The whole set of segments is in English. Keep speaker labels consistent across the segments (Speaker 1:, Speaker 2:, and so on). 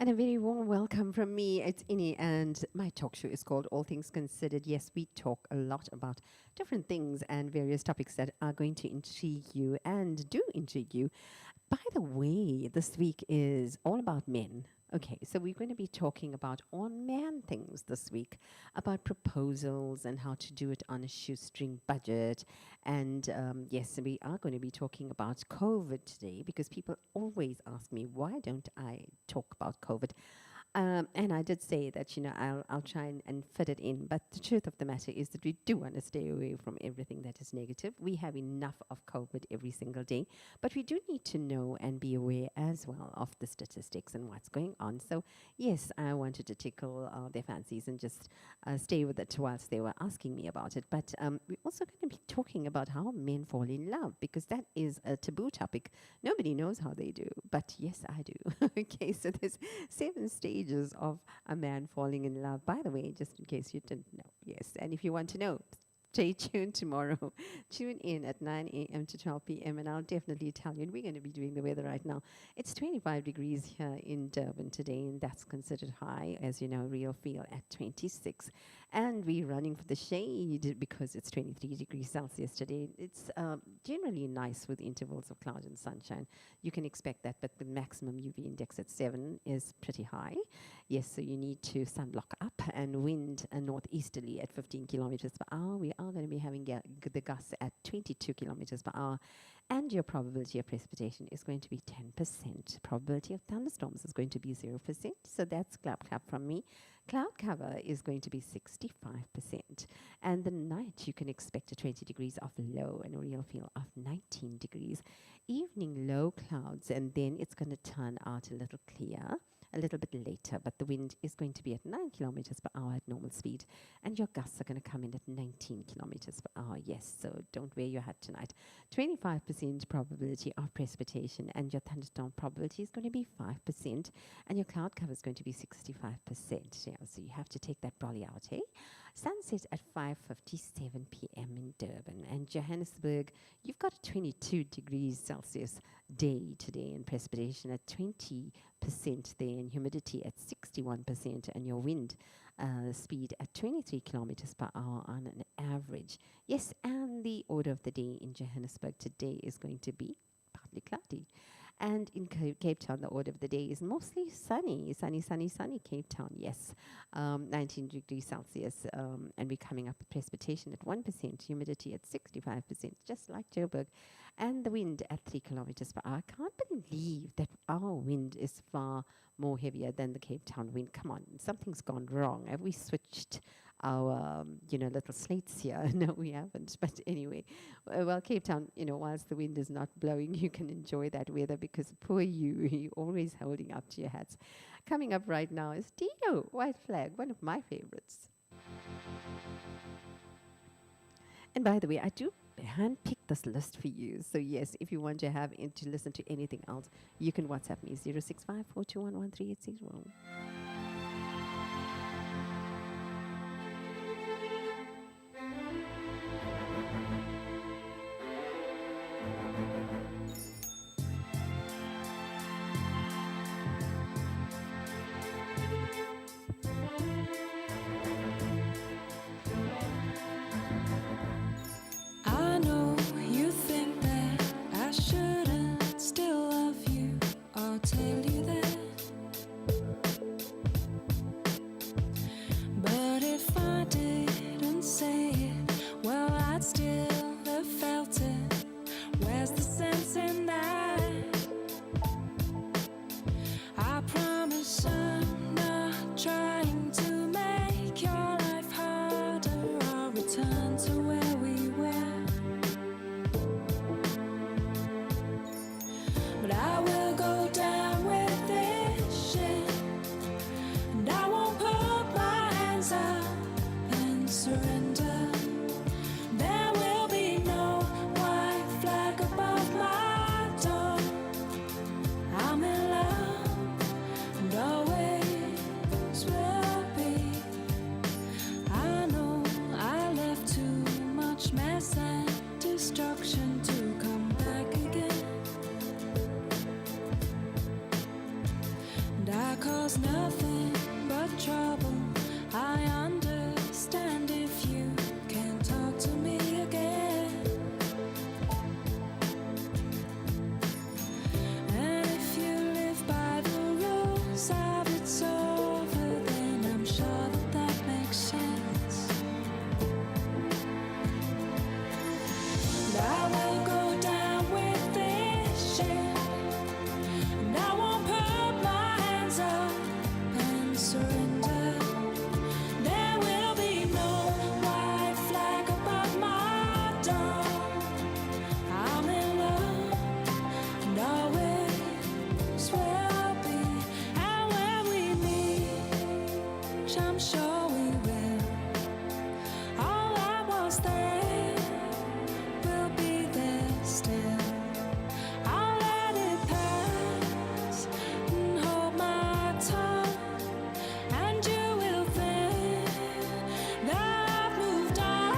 Speaker 1: And a very warm welcome from me. It's Ini, and my talk show is called All Things Considered. Yes, we talk a lot about different things and various topics that are going to intrigue you and do intrigue you. By the way, this week is all about men. Okay, so we're going to be talking about all man things this week, about proposals and how to do it on a shoestring budget. And yes, we are going to be talking about COVID today because people always ask me, why don't I talk about COVID? And I did say that, I'll try and fit it in. But the truth of the matter is that we do want to stay away from everything that is negative. We have enough of COVID every single day. But we do need to know and be aware as well of the statistics and what's going on. So, yes, I wanted to tickle their fancies and just stay with it whilst they were asking me about it. But we're also going to be talking about how men fall in love because that is a taboo topic. Nobody knows how they do. But yes, I do. Okay, so there's 7 stages of a man falling in love. By the way, just in case you didn't know, yes. And if you want to know, stay tuned tomorrow. Tune in at 9 a.m. to 12 p.m. and I'll definitely tell you. And we're going to be doing the weather right now. It's 25 degrees here in Durban today, and that's considered high. As you know, real feel at 26. And we're running for the shade because it's 23 degrees Celsius today. It's generally nice with intervals of cloud and sunshine. You can expect that, but the maximum UV index at 7 is pretty high. Yes, so you need to sunblock up and wind northeasterly at 15 kilometers per hour. We are going to be having the gusts at 22 kilometers per hour. And your probability of precipitation is going to be 10%. Probability of thunderstorms is going to be 0%. So that's clap from me. Cloud cover is going to be 65%. And the night you can expect a 20 degrees of low and a real feel of 19 degrees. Evening low clouds, and then it's going to turn out a little clear a little bit later, but the wind is going to be at 9 kilometers per hour at normal speed, and your gusts are going to come in at 19 kilometers per hour. Yes, so don't wear your hat tonight. 25% probability of precipitation, and your thunderstorm probability is going to be 5%, and your cloud cover is going to be 65%. Yeah, so you have to take that brolly out, eh? Sunset at 5:57 p.m. in Durban, and Johannesburg, you've got a 22 degrees Celsius day today, and precipitation at 20% there, and humidity at 61%, and your wind speed at 23 kilometers per hour on an average. Yes, and the order of the day in Johannesburg today is going to be partly cloudy. And in Cape Town, the order of the day is mostly sunny, sunny Cape Town, yes. 19 degrees Celsius, and we're coming up with precipitation at 1%, humidity at 65%, just like Joburg. And the wind at 3 kilometers per hour. I can't believe that our wind is far more heavier than the Cape Town wind. Come on, something's gone wrong. Have we switched our, little slates here? No, we haven't. But anyway, well, Cape Town, whilst the wind is not blowing, you can enjoy that weather because poor you're always holding up to your hats. Coming up right now is Tino, White Flag, one of my favorites. And by the way, I do handpick this list for you. So yes, if you want to have to listen to anything else, you can WhatsApp me 065
Speaker 2: I know you think that I shouldn't still love you or tell you that I understand if you can talk to me again. And if you live by the rules of it's over, then I'm sure that that makes sense. And I will go down with this ship, and I won't put my hands up and surrender. There will be no white flag above my door. I'm in love, and always will be. And when we meet, which I'm sure we will, all that was there will be there still. I'll let it pass and hold my tongue, and you will think that I've moved on.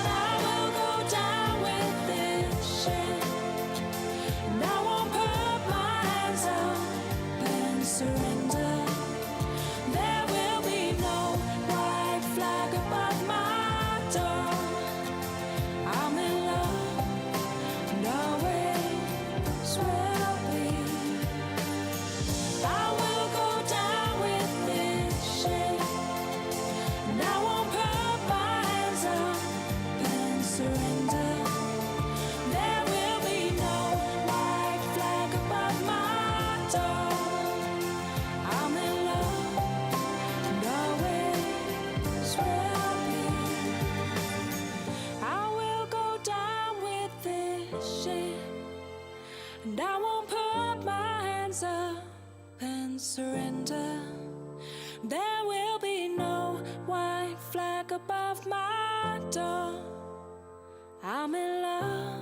Speaker 2: I will go down with this ship, and I won't put my hands up and surrender. There will be no white flag above my door. I'm in love, and always will be. I will go down with this ship, and I won't put my hands up and surrender. There will be no white flag above my door. I'm in love, and always will be. I will go down with this ship, and I won't put my hands up and surrender. There will be no white flag above my door. I'm in love,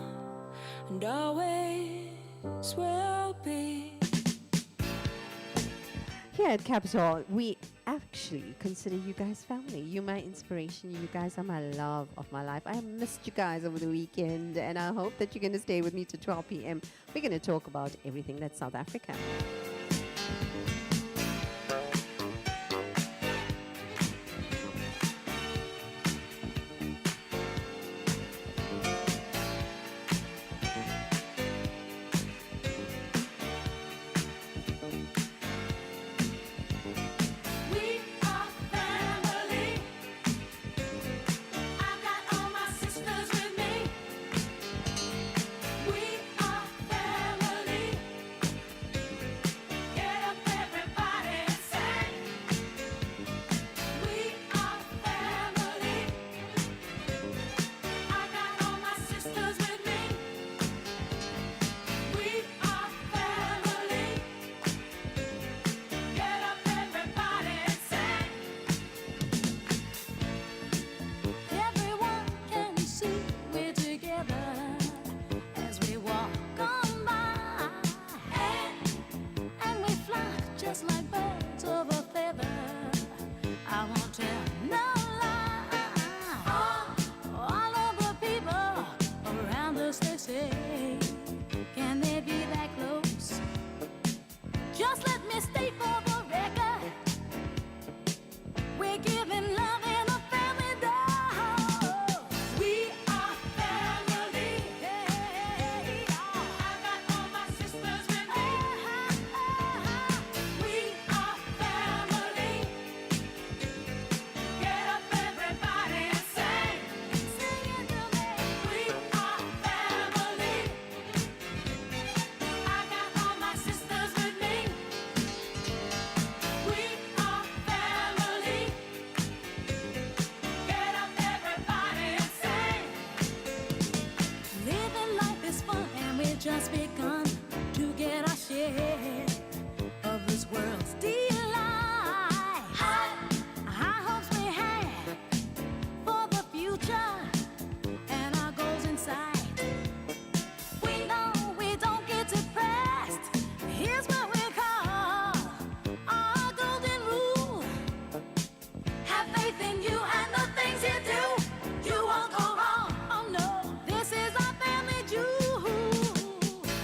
Speaker 2: and always will be.
Speaker 1: Here at Capital, we actually consider you guys family. You're my inspiration. You guys are my love of my life. I missed you guys over the weekend, and I hope that you're going to stay with me to 12 p.m. We're going to talk about everything that's South Africa.
Speaker 2: We are family. I got all my sisters with me. We are family. Get up, everybody, and sing. We are family. I got all my sisters with me. We are family. Get up, everybody, and sing. Everyone can see we're together as we walk on by, and we fly just like birds of a feather. I won't tell no lie. All of the people around us, they say, can they be that close? Just let me state for the record, we're giving love in a family dose. We are family. I got all my sisters with me. We are family. Get up, everybody, and sing. Sing it to me. We are family. I got all my sisters with me. We are family. Get up, everybody, and sing. Living life is fun, and we've just begun to get our share of this world's delight. High hopes we have for the future, and our goals in sight. We know we don't get depressed. Here's what we call our golden rule. Have faith in you and the things you do. You won't go wrong. Oh no, this is our family jewel.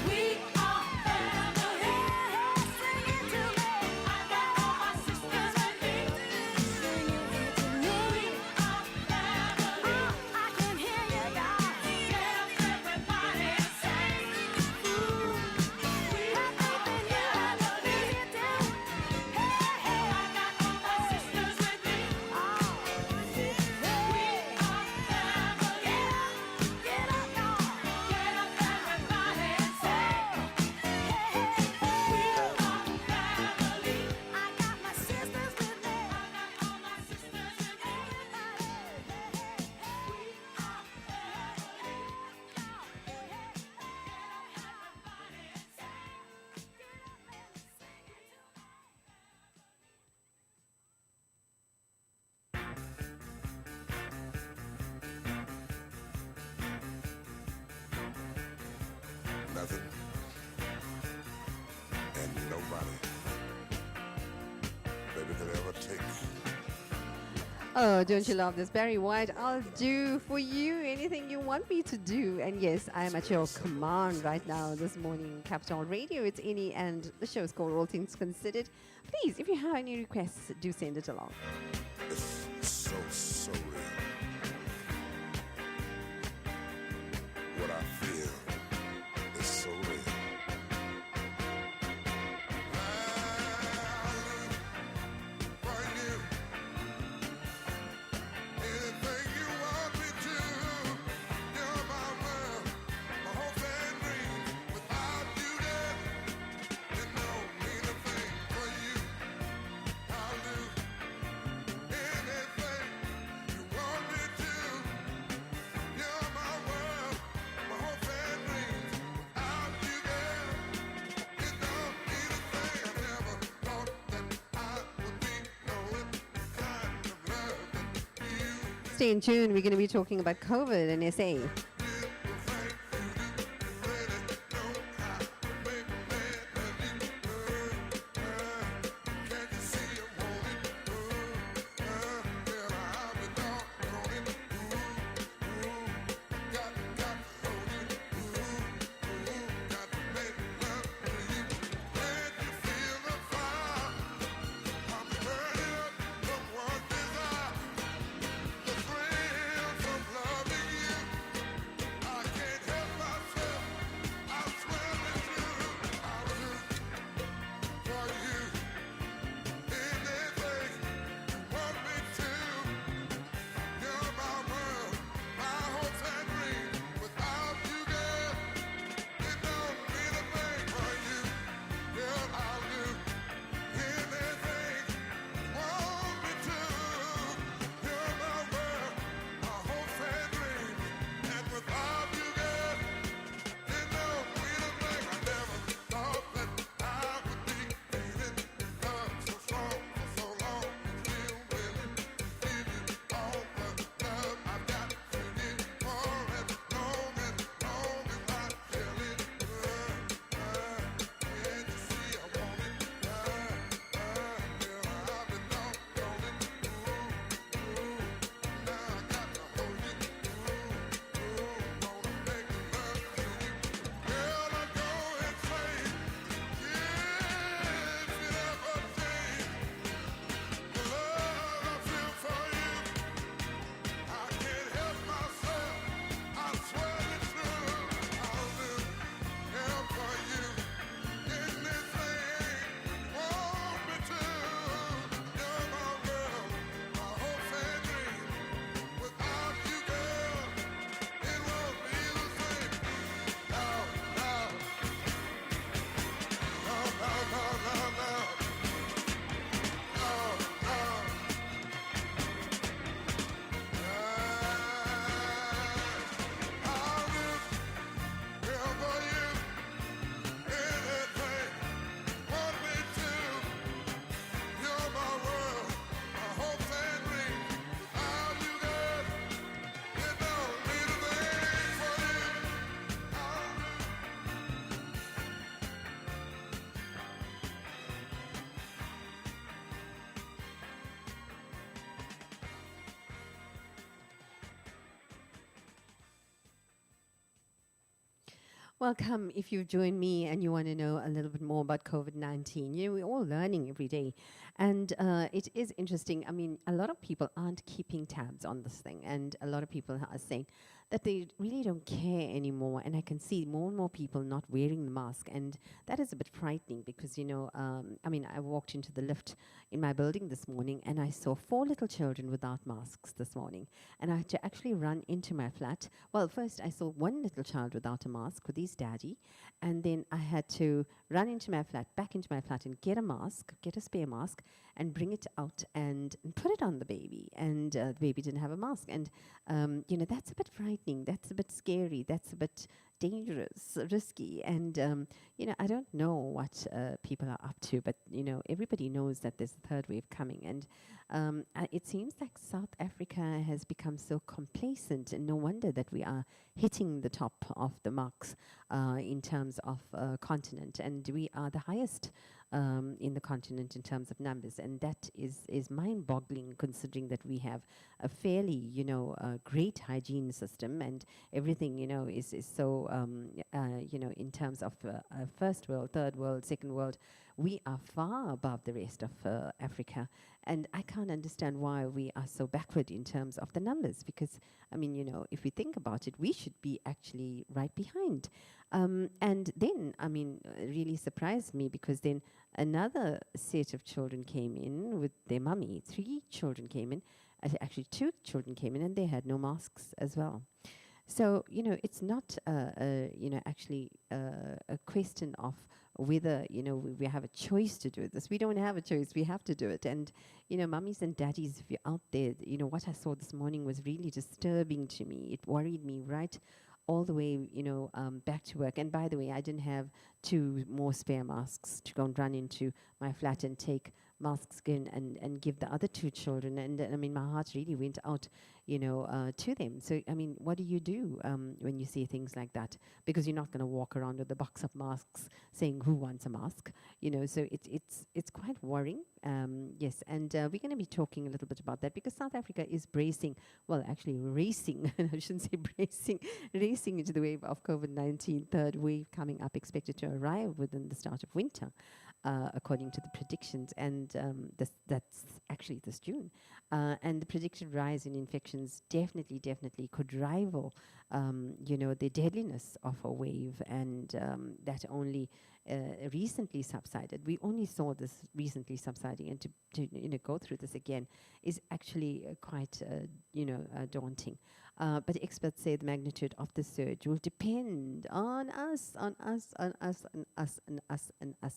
Speaker 2: We
Speaker 3: nothing and nobody, baby, could ever take.
Speaker 1: Oh, don't you love this? Barry White, I'll do for you anything you want me to do. And yes, I am at your command right now this morning. Capital Radio, it's Annie, and the show is called All Things Considered. Please, if you have any requests, do send it along.
Speaker 3: It's so, so real. What I feel is so real.
Speaker 1: Stay in tune. We're going to be talking about COVID and SA. Welcome. If you've joined me and you want to know a little bit more about COVID-19, we're all learning every day. And it is interesting. I mean, a lot of people aren't keeping tabs on this thing. And a lot of people are saying that they really don't care anymore. And I can see more and more people not wearing the mask. And that is a bit frightening because, I mean, I walked into the lift in my building this morning and I saw 4 little children without masks this morning. And I had to actually run into my flat. Well, first I saw one little child without a mask with his daddy. And then I had to run into my flat, back into my flat and get a mask, get a spare mask. and bring it out and put it on the baby, and the baby didn't have a mask. And that's a bit frightening, that's a bit scary, that's a bit dangerous, risky. And I don't know what people are up to, but everybody knows that there's a third wave coming. And it seems like South Africa has become so complacent, and no wonder that we are hitting the top of the marks in terms of continent, and we are the highest in the continent in terms of numbers, and that is mind-boggling, considering that we have a fairly great hygiene system, and everything is so in terms of first world, third world, second world, we are far above the rest of Africa. And I can't understand why we are so backward in terms of the numbers, because if we think about it, we should be actually right behind. And then really surprised me, because then another set of children came in with their mummy. 3 children came in, actually 2 children came in, and they had no masks as well. So it's not actually a question of whether we have a choice to do this. We don't have a choice. We have to do it. And mummies and daddies, if you're out there, what I saw this morning was really disturbing to me. It worried me right all the way back to work. And by the way, I didn't have 2 more spare masks to go and run into my flat and take masks in and give the other 2 children. And my heart really went out to them. So what do you do when you see things like that? Because you're not going to walk around with a box of masks saying who wants a mask, so it's quite worrying. Yes, and we're going to be talking a little bit about that, because South Africa is racing I shouldn't say bracing, racing into the wave of COVID-19, third wave coming up, expected to arrive within the start of winter, according to the predictions, and that's actually this June. And the predicted rise in infections definitely could rival, the deadliness of a wave, and that only recently subsided. We only saw this recently subsiding, and to go through this again is actually quite daunting. But experts say the magnitude of the surge will depend on us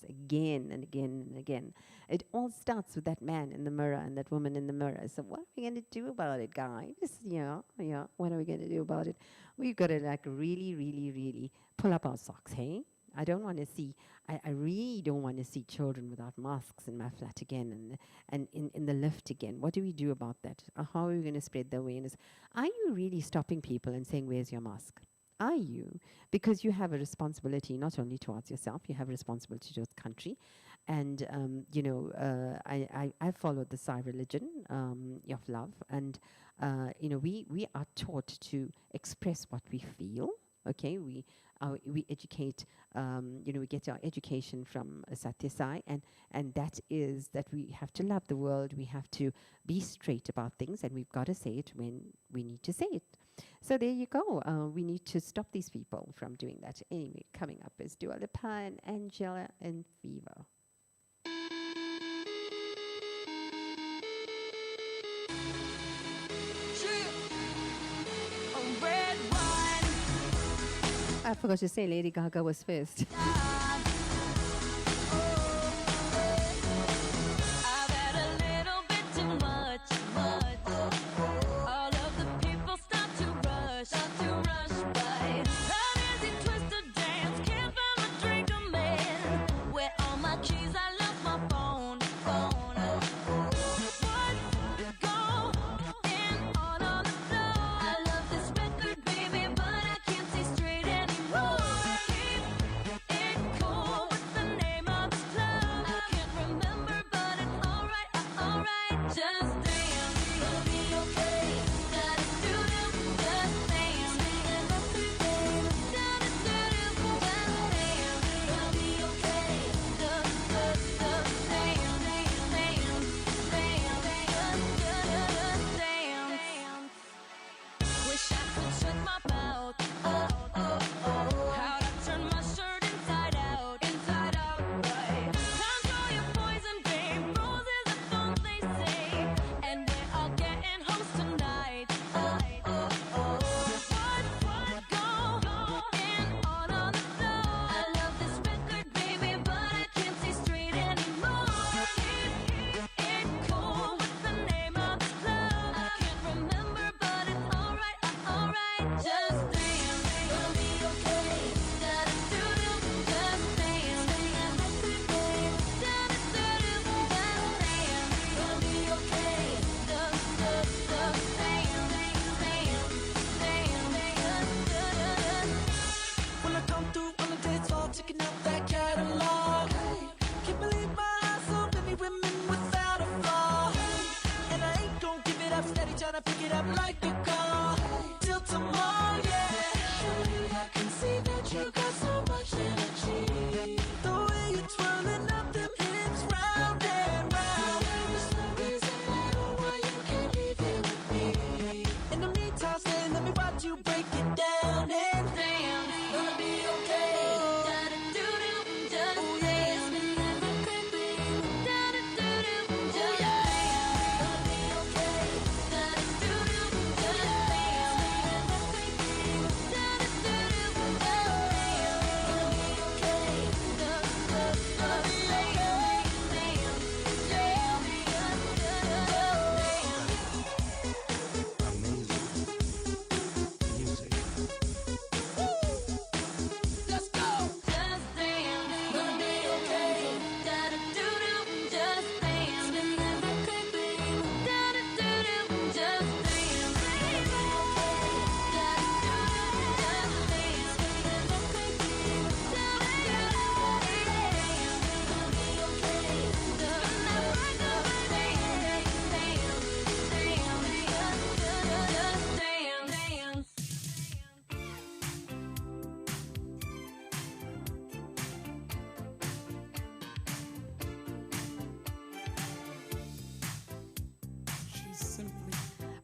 Speaker 1: again and again and again. It all starts with that man in the mirror and that woman in the mirror. So what are we going to do about it, guys? What are we going to do about it? We've got to really pull up our socks, hey? I don't want to see, I really don't want to see children without masks in my flat again, and in the lift again. What do we do about that? How are we going to spread the awareness? Are you really stopping people and saying, where's your mask? Are you? Because you have a responsibility not only towards yourself, you have a responsibility to the country. And, I followed the Sai religion of love. And, we are taught to express what we feel. Okay, we educate, we get our education from Satya Sai, and that is that we have to love the world, we have to be straight about things, and we've got to say it when we need to say it. So there you go. We need to stop these people from doing that. Anyway, coming up is Dua Lipa and Angela and Fever. I forgot to say Lady Gaga was first.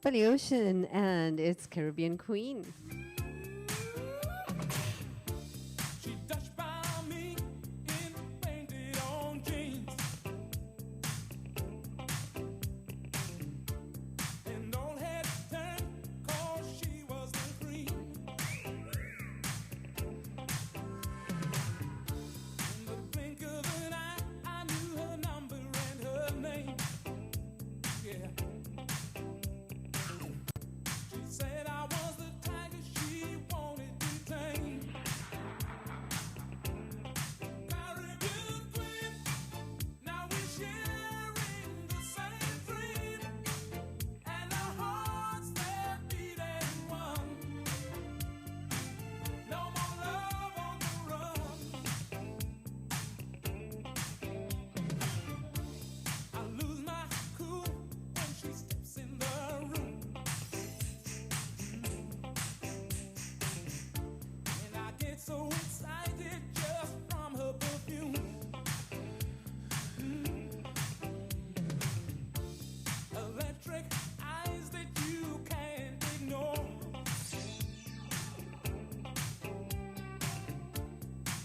Speaker 1: Billy Ocean and its Caribbean Queen.
Speaker 4: She touched by me in painted on jeans and all had turned 'cause she was the cream. In the blink of an eye, I knew her number and her name. Yeah. She said I was the tiger she wanted to tame. Caribbean queen, now we're sharing the same dream, and our hearts they're beating one. No more love on the run. I lose my cool when she steps in the room. And I get so excited just from her perfume. Electric eyes that you can't ignore.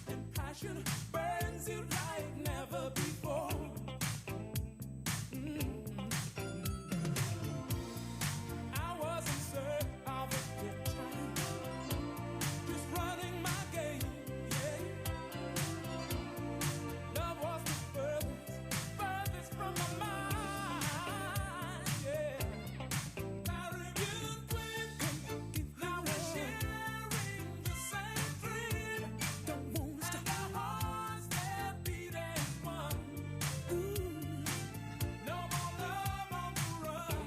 Speaker 4: And passion burns you like never before. I was in search of a good time, just running my game, yeah. Love was the furthest from my mind, yeah. Caribbean queen, now we're sharing the same dream. Don't wanna stop. And our hearts they're beating one. No more love on the run.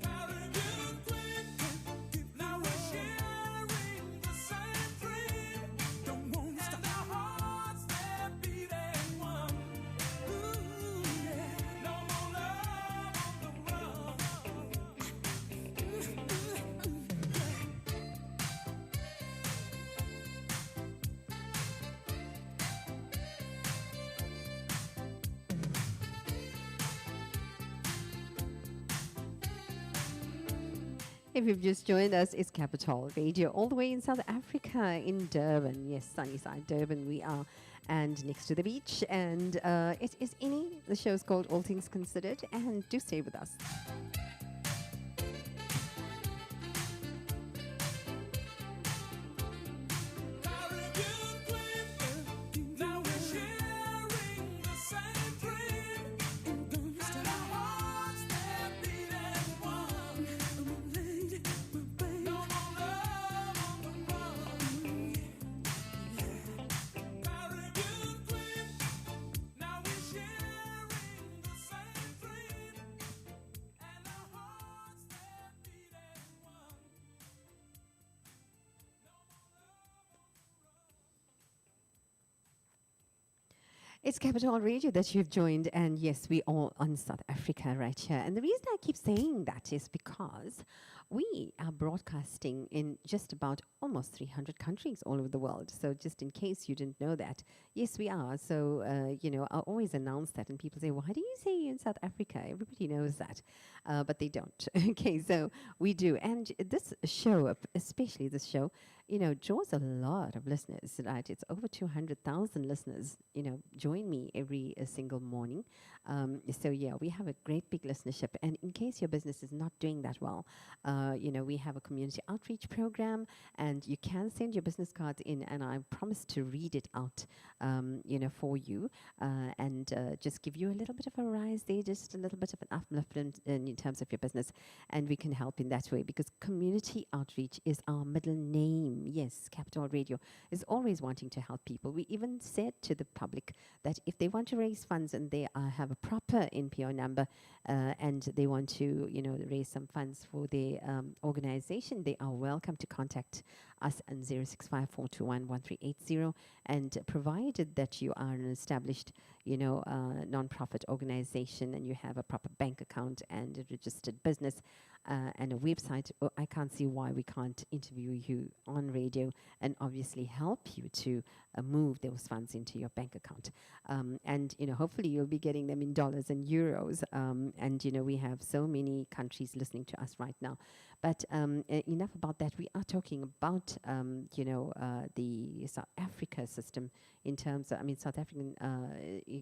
Speaker 4: Caribbean queen, now we're sharing the same dream. Don't wanna stop. And our hearts they're beating one. No more love on the run.
Speaker 1: If you've just joined us, it's Capital Radio, all the way in South Africa, in Durban. Yes, sunny side Durban we are, and next to the beach. And it is Ini. The show is called All Things Considered, and do stay with us.
Speaker 4: Caribbean queen, now we're sharing the same dream. And our hearts they're beating one. No more love on the run. Caribbean queen, now we're sharing the same dream. And our hearts they're beating one.
Speaker 1: It's Capital Radio that you've joined, and yes, we are on South Africa right here. And the reason I keep saying that is because we are broadcasting in just about almost 300 countries all over the world. So just in case you didn't know that, yes, we are. So, I always announce that, and people say, why do you say you're in South Africa? Everybody knows that, but they don't. Okay, so we do. And this show, especially this show, draws a lot of listeners, right? It's over 200,000 listeners, join me every single morning. So yeah, we have a great big listenership. And in case your business is not doing that well, we have a community outreach program, and you can send your business cards in, and I promise to read it out, for you, and just give you a little bit of a rise there, just a little bit of an uplift in terms of your business, and we can help in that way, because community outreach is our middle name. Yes, Capital Radio is always wanting to help people. We even said to the public that if they want to raise funds and they have a proper NPO number, and they want to, raise some funds for their organization, they are welcome to contact us on 0654211380. And provided that you are an established, non-profit organization and you have a proper bank account and a registered business and a website, I can't see why we can't interview you on radio and obviously help you to move those funds into your bank account. And hopefully you'll be getting them in dollars and euros. And we have so many countries listening to us right now. But enough about that. We are talking about the South Africa system in terms of, South African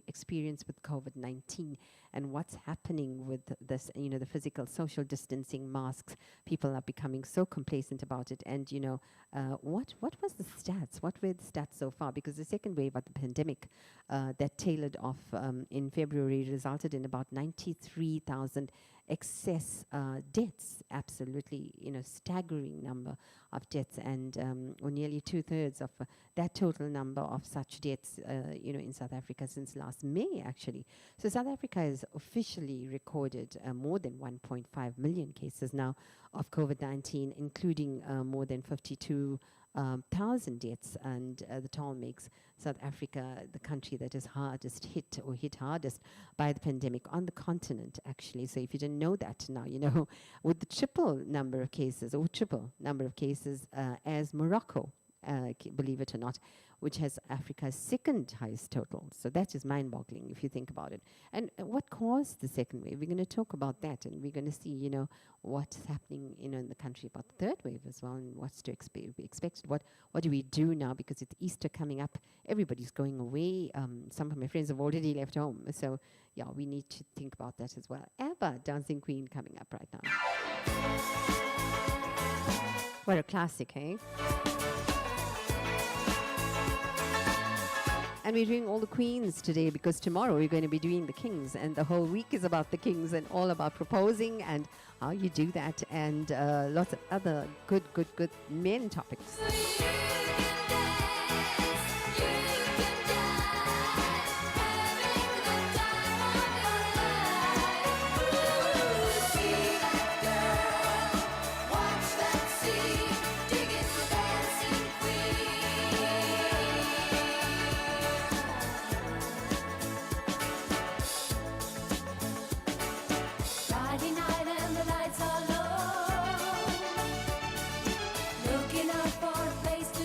Speaker 1: experience with COVID-19 and what's happening with this, the physical social distancing, masks. People are becoming so complacent about it. And, what was the stats? What were the stats so far? Because the second wave of the pandemic that tailored off in February resulted in about 93,000 excess deaths, absolutely, staggering number of deaths, and or nearly 2/3 of that total number of such deaths, in South Africa since last May, actually. So South Africa has officially recorded more than 1.5 million cases now of COVID-19, including more than 52,000 deaths, and the toll makes South Africa the country that is hit hardest by the pandemic on the continent, actually. So if you didn't know that, now you know, with the triple number of cases as Morocco, believe it or not, which has Africa's second highest total. So that is mind-boggling if you think about it. And what caused the second wave? We're going to talk about that, and we're going to see, what's happening, in the country about the third wave as well, and what's to be expected. What do we do now? Because it's Easter coming up. Everybody's going away. Some of my friends have already left home. So, yeah, we need to think about that as well. ABBA, Dancing Queen, coming up right now. What a classic, hey? And we're doing all the queens today because tomorrow we're going to be doing the kings, and the whole week is about the kings and all about proposing and how you do that, and lots of other good men topics.
Speaker 2: Friday night and the lights are low. Looking out for a place to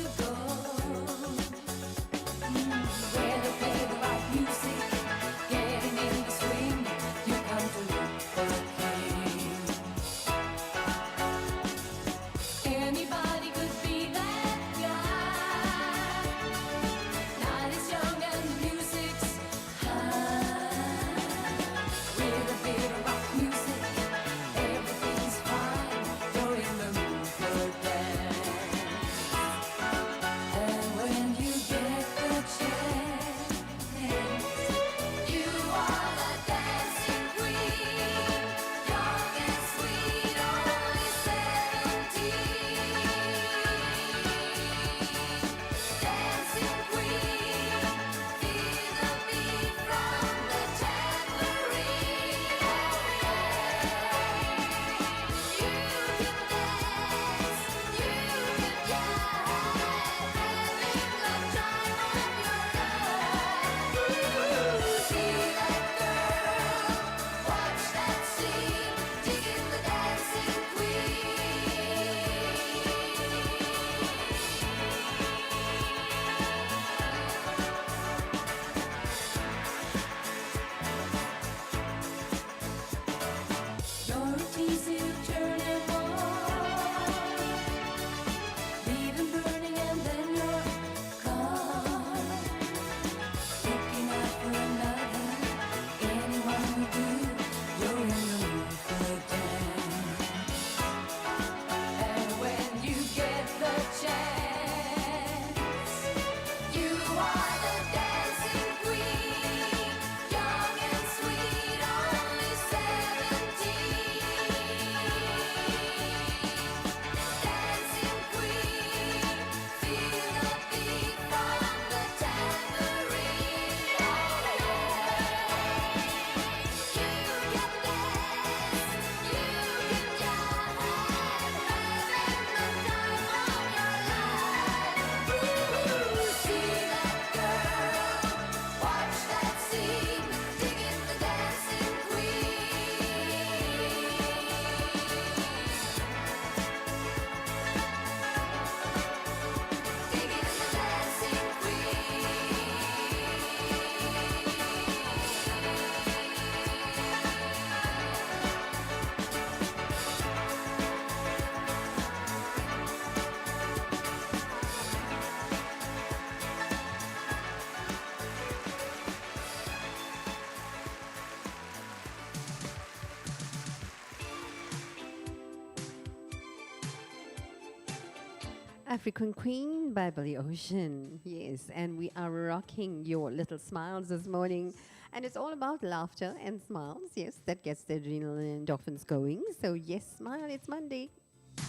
Speaker 1: African Queen by Billy Ocean. Yes, and we are rocking your little smiles this morning. And it's all about laughter and smiles. Yes, that gets the adrenal endorphins going. So, yes, smile. It's Monday.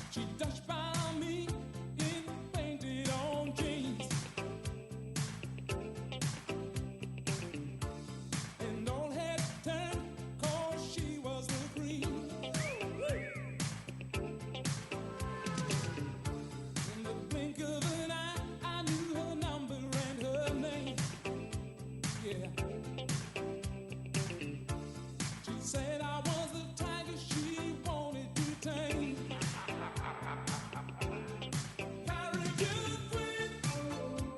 Speaker 4: She dashed by me in painted on jeans, and all had turned 'cause she was the queen. In the blink of an eye, I knew her number and her name. Yeah. She said I was the tiger she wanted to tame. Caribbean queen,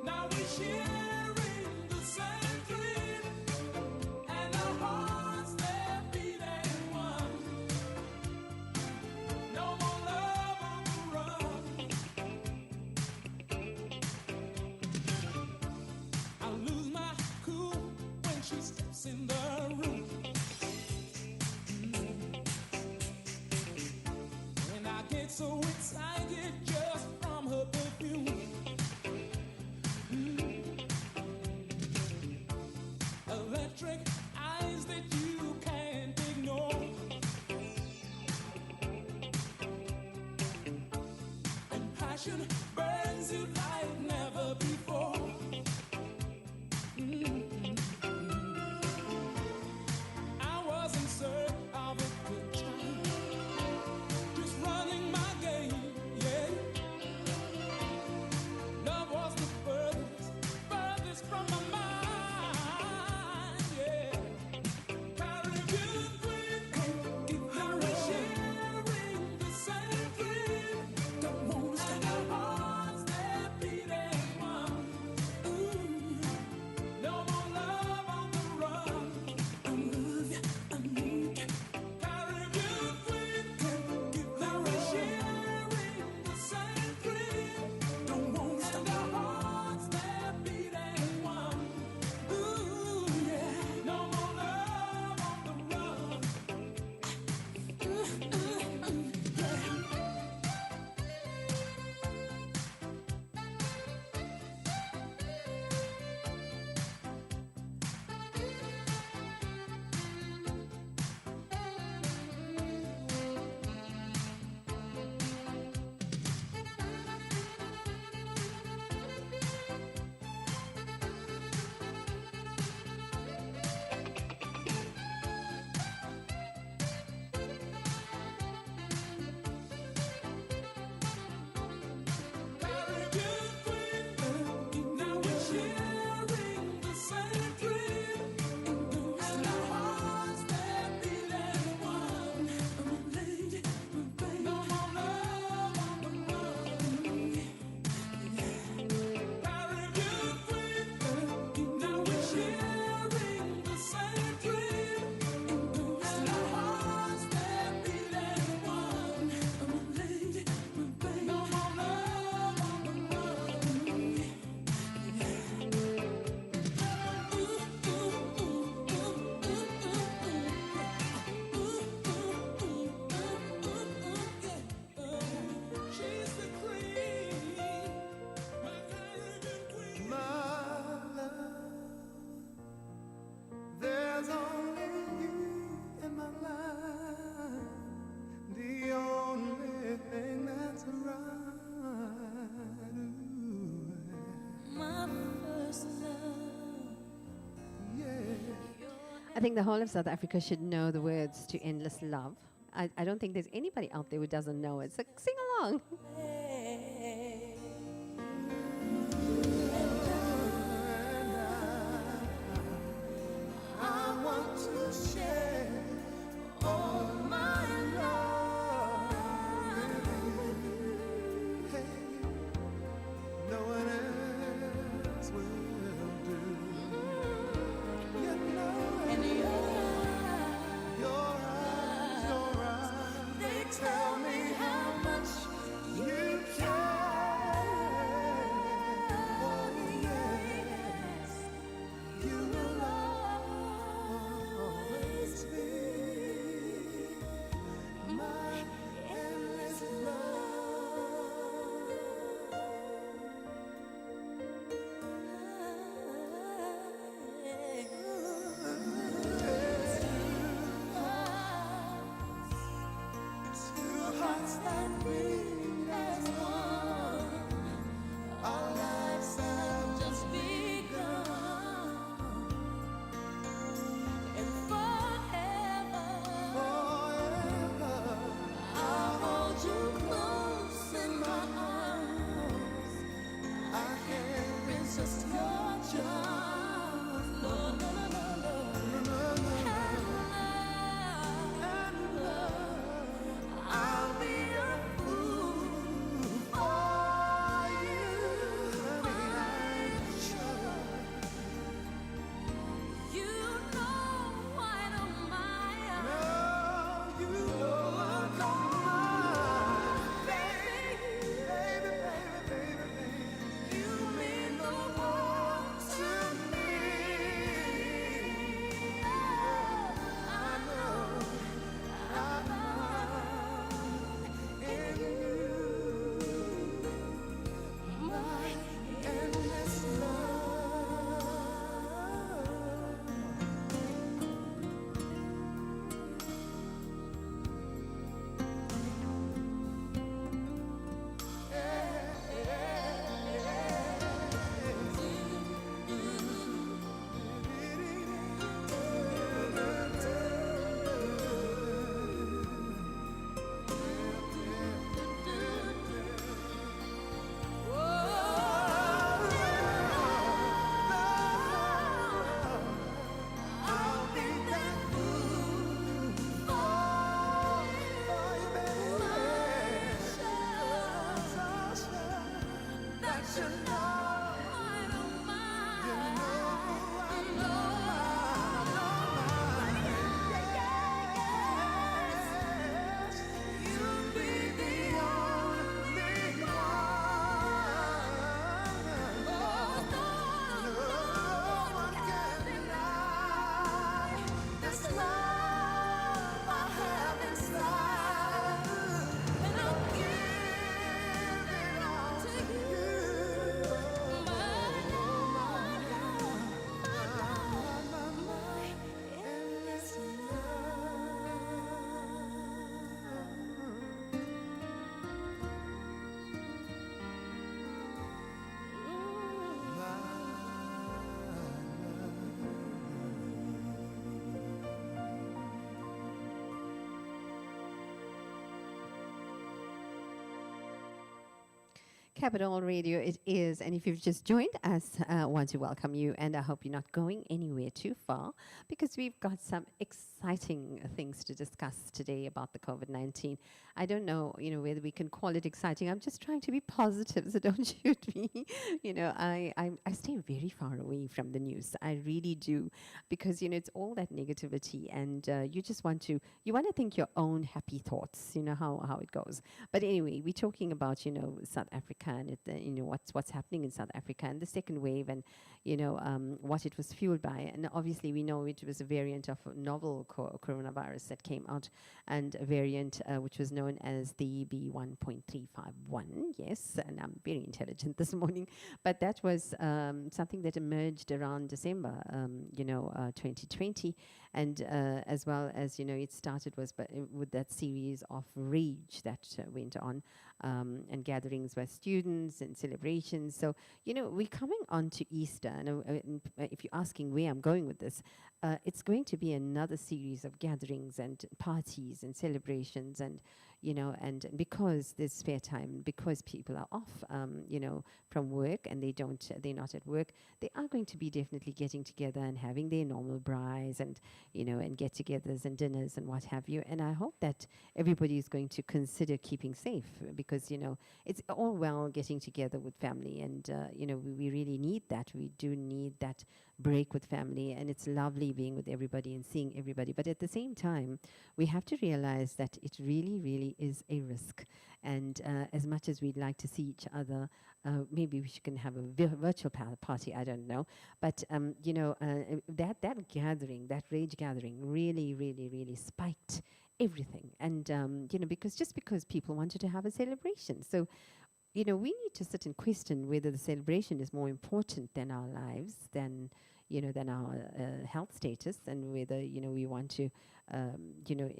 Speaker 4: now we're sharing the same dream, and our hearts they're beating one. No more love on the run. I lose my cool when she steps in the room. And I get so excited just from her perfume. Electric eyes that you can't ignore. And passion burns you like never before. I was in search of a good time, just running my game, yeah. Love was the furthest from my mind, yeah. Caribbean queen, now we're sharing the same dream, and our hearts they're beating one. Ooh, no more love on the run. I love you, I need you. Caribbean queen, now we're sharing the same dream, and our hearts they're beating one. Ooh, yeah, no more love on the run. Caribbean queen, now we're sharing the same dream, and our hearts they're beating one. Lady, no more love on the run. Caribbean queen, now we're sharing the same dream, and our hearts they're beating one. Lady, no more love on the run. She's the queen, my Caribbean queen.
Speaker 5: My love, there's only you in my life, the only thing that's right.
Speaker 2: My first love.
Speaker 1: I think the whole of South Africa should know the words to Endless Love. I don't think there's anybody out there who doesn't know it. So sing along.
Speaker 5: I want to share all my love with you. Hey, no one else will do. You know,
Speaker 2: And
Speaker 5: your eyes,
Speaker 2: they tell me how much
Speaker 5: you care. Oh, yes, you will always
Speaker 1: Capital Radio it is, and if you've just joined us, I want to welcome you, and I hope you're not going anywhere too far, because we've got some exciting things to discuss today about the COVID-19. I don't know, whether we can call it exciting. I'm just trying to be positive, so don't shoot me. I stay very far away from the news. I really do, because it's all that negativity, and you just want to think your own happy thoughts. You know how it goes. But anyway, we're talking about South Africa and what's happening in South Africa and the second wave, and what it was fueled by. And obviously we know it was a variant of a novel coronavirus that came out, and a variant which was known as the B1.351. Yes, and I'm very intelligent this morning. But that was something that emerged around December 2020, and as well as it started with that series of rage that went on, and gatherings by students and celebrations. So we're coming on to Easter, and if you're asking where I'm going with this, it's going to be another series of gatherings and parties and celebrations, and and because there's spare time, because people are off from work, and they're not at work, they are going to be definitely getting together and having their normal braais and and get-togethers and dinners and what have you. And I hope that everybody is going to consider keeping safe, because it's all well getting together with family, and we really need that. We do need that break with family, and it's lovely being with everybody and seeing everybody. But at the same time, we have to realize that it really, really is a risk. And as much as we'd like to see each other, maybe we can have a virtual party, I don't know. But, that gathering, that rage gathering really, really, really spiked everything. And, because people wanted to have a celebration. So, we need to sit and question whether the celebration is more important than our lives, than our health status, and whether we want to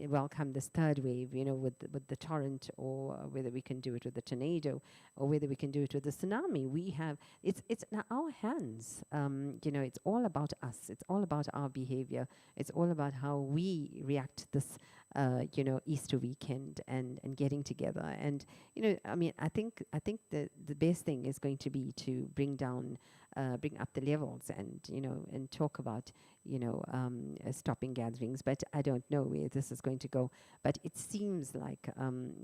Speaker 1: welcome this third wave with the torrent, or whether we can do it with the tornado, or whether we can do it with the tsunami. It's in our hands. It's all about us. It's all about our behavior. It's all about how we react to this Easter weekend and getting together. And I think the best thing is going to be to bring up the levels, and talk about stopping gatherings. But I don't know where this is going to go. But it seems like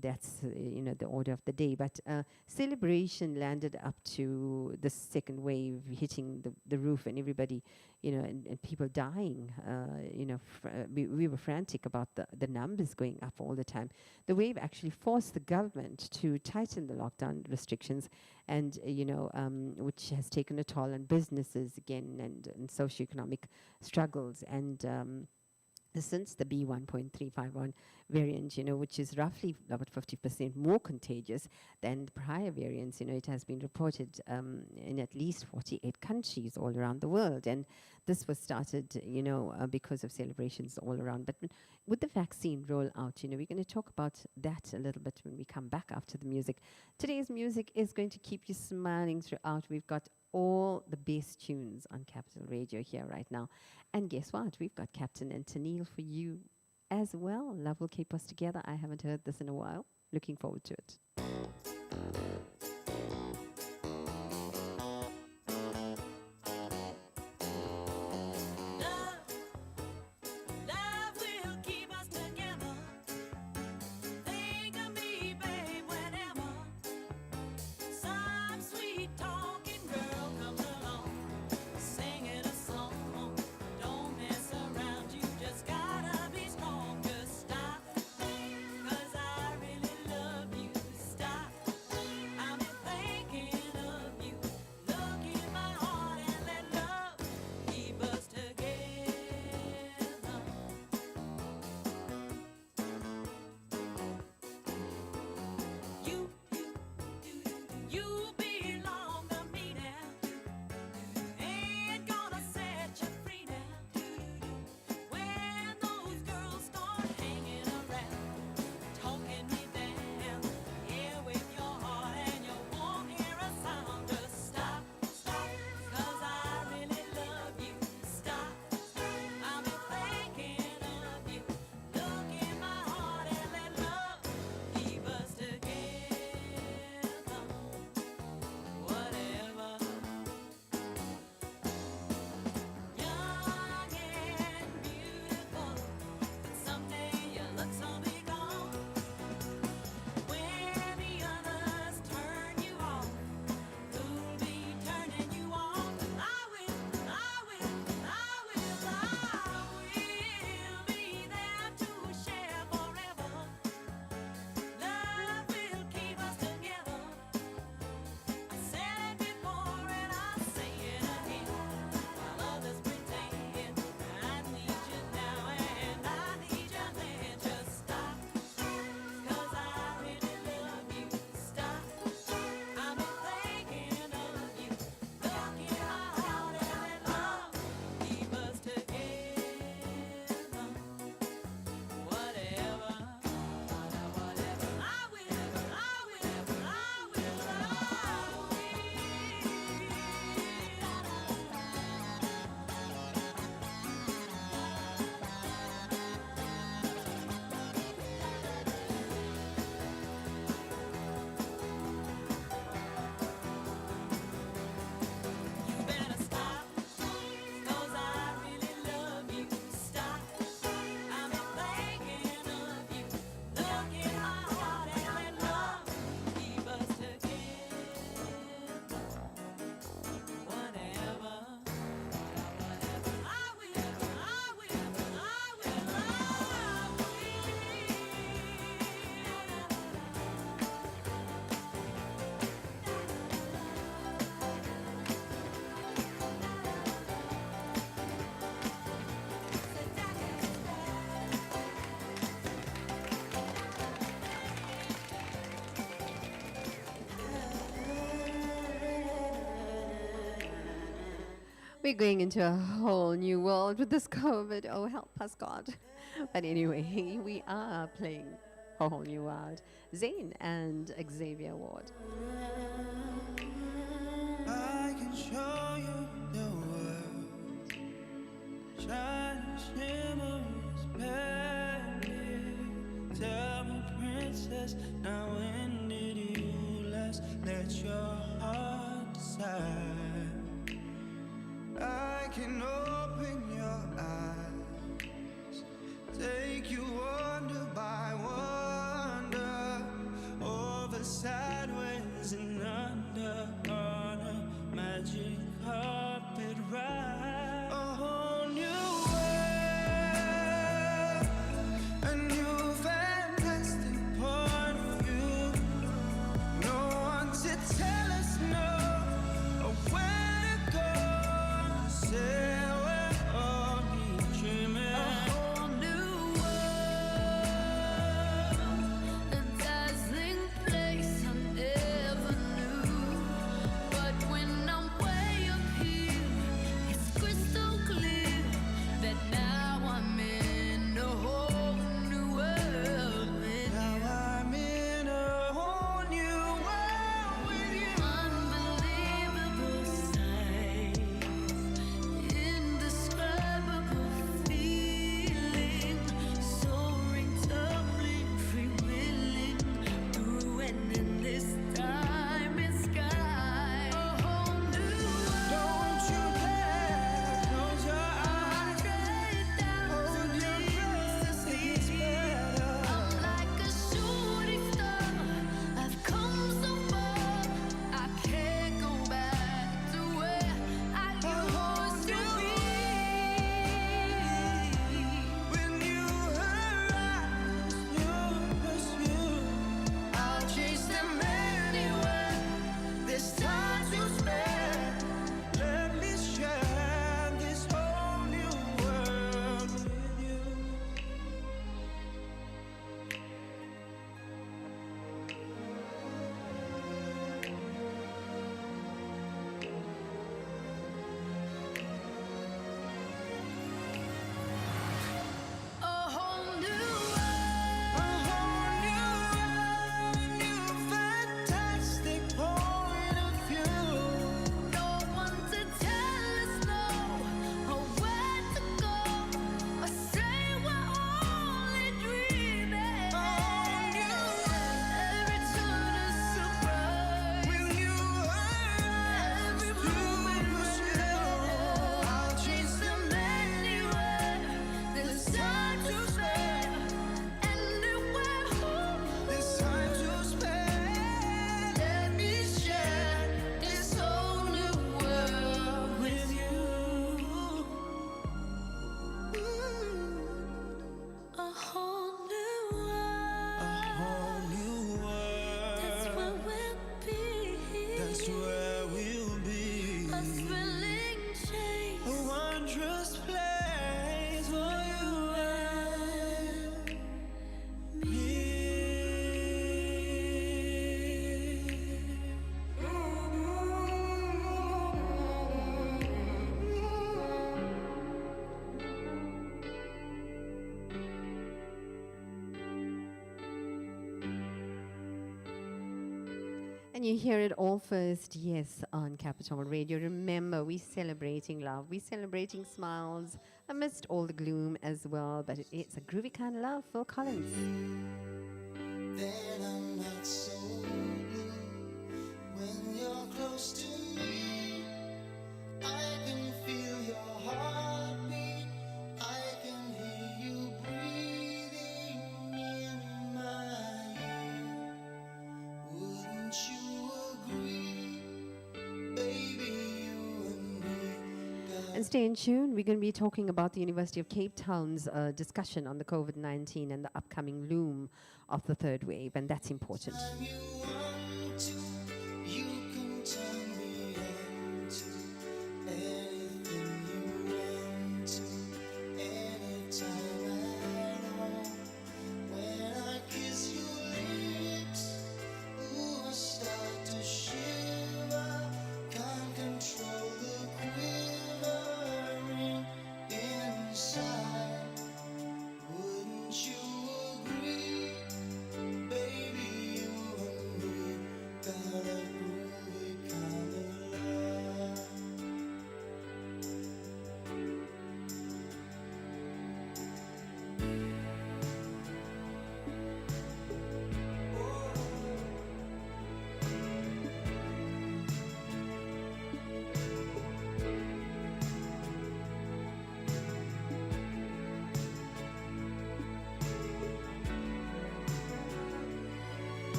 Speaker 1: that's the order of the day. But celebration landed up to the second wave hitting the roof, and everybody and people dying. We were frantic about the numbers going up all the time. The wave actually forced the government to tighten the lockdown restrictions, and which has taken a toll on businesses again, and socioeconomic struggles. And since the B1.351 variant, which is roughly about 50% more contagious than the prior variants, it has been reported in at least 48 countries all around the world. And this was started, because of celebrations all around. But with the vaccine rollout, we're going to talk about that a little bit when we come back after the music. Today's music is going to keep you smiling throughout. We've got all the best tunes on Capital Radio here right now. And guess what? We've got Captain and Tennille for you as well. Love will keep us together. I haven't heard this in a while. Looking forward to it.
Speaker 2: Love will keep us together. Think of me, babe, whenever some sweet talking girl comes along, singing a song. Don't mess around, you just gotta be strong. Just stop, 'cause I really love you. Stop, I
Speaker 1: We're going into a whole new world with this COVID. Oh, help us, God. But anyway, we are playing a whole new world. Zayn and Xavier Ward.
Speaker 5: I can show you the world. Shining shimmers, splendid. Tell me, princess, now when did you last let your heart decide? I can open your eyes, take you wonder by wonder, over sideways and under, on a magic carpet ride. A whole new world, a new fantastic point of view. No one to tell us no, or where to go. Say we're only dreaming.
Speaker 2: A whole new world, a dazzling place I never knew. But when I'm way up here, it's crystal clear that now I'm in a whole new world with
Speaker 5: Now
Speaker 2: you.
Speaker 5: I'm in a whole new world with you.
Speaker 2: Unbelievable sights, indescribable feeling, soaring, tumbling, freewheeling through an endless time and sky. A whole new world.
Speaker 5: Don't you dare close your eyes. Hold your breath, it gets better.
Speaker 2: I'm like a shooting star. I've come so far. I can't go back to where I used to be.
Speaker 5: When you arise, you pursue. I'll chase them anywhere. There's time to spare. Let me share this whole new world with you.
Speaker 2: A whole new
Speaker 5: A whole new world, a new fantastic point of view.
Speaker 2: no one to tell us no, or where to go, or say we're only dreaming.
Speaker 5: A whole new
Speaker 2: Every turn a surprise.
Speaker 5: When you arise,
Speaker 2: Every
Speaker 5: you
Speaker 2: moment
Speaker 5: pursue. I'll chase them
Speaker 2: anywhere. There's time to spare. Anywhere.
Speaker 5: There's time to spare. Let me share
Speaker 2: This whole new world with you. A whole new
Speaker 5: a
Speaker 2: world.
Speaker 5: whole new
Speaker 2: That's where
Speaker 5: world.
Speaker 2: we'll be.
Speaker 5: That's where we'll be.
Speaker 2: A thrilling chase.
Speaker 5: A wondrous place for you and
Speaker 1: And you hear it all first, yes, on Capital Radio. Remember, we're celebrating love. We're celebrating smiles amidst all the gloom as well. But it's a groovy kind of love, Phil Collins.
Speaker 5: then I'm not so blue when you're close to me. I can feel your heartbeat. I can hear you breathing in my ear. Wouldn't you agree, baby? You and me got
Speaker 1: And stay in tune. We're going to be talking about the University of Cape Town's discussion on the COVID-19 and the upcoming loom of the third wave. And that's important.
Speaker 5: you want to, you can turn me on to anything you want to, anytime at all. When I kiss your lips, ooh, I start to shiver, can't control the quiver.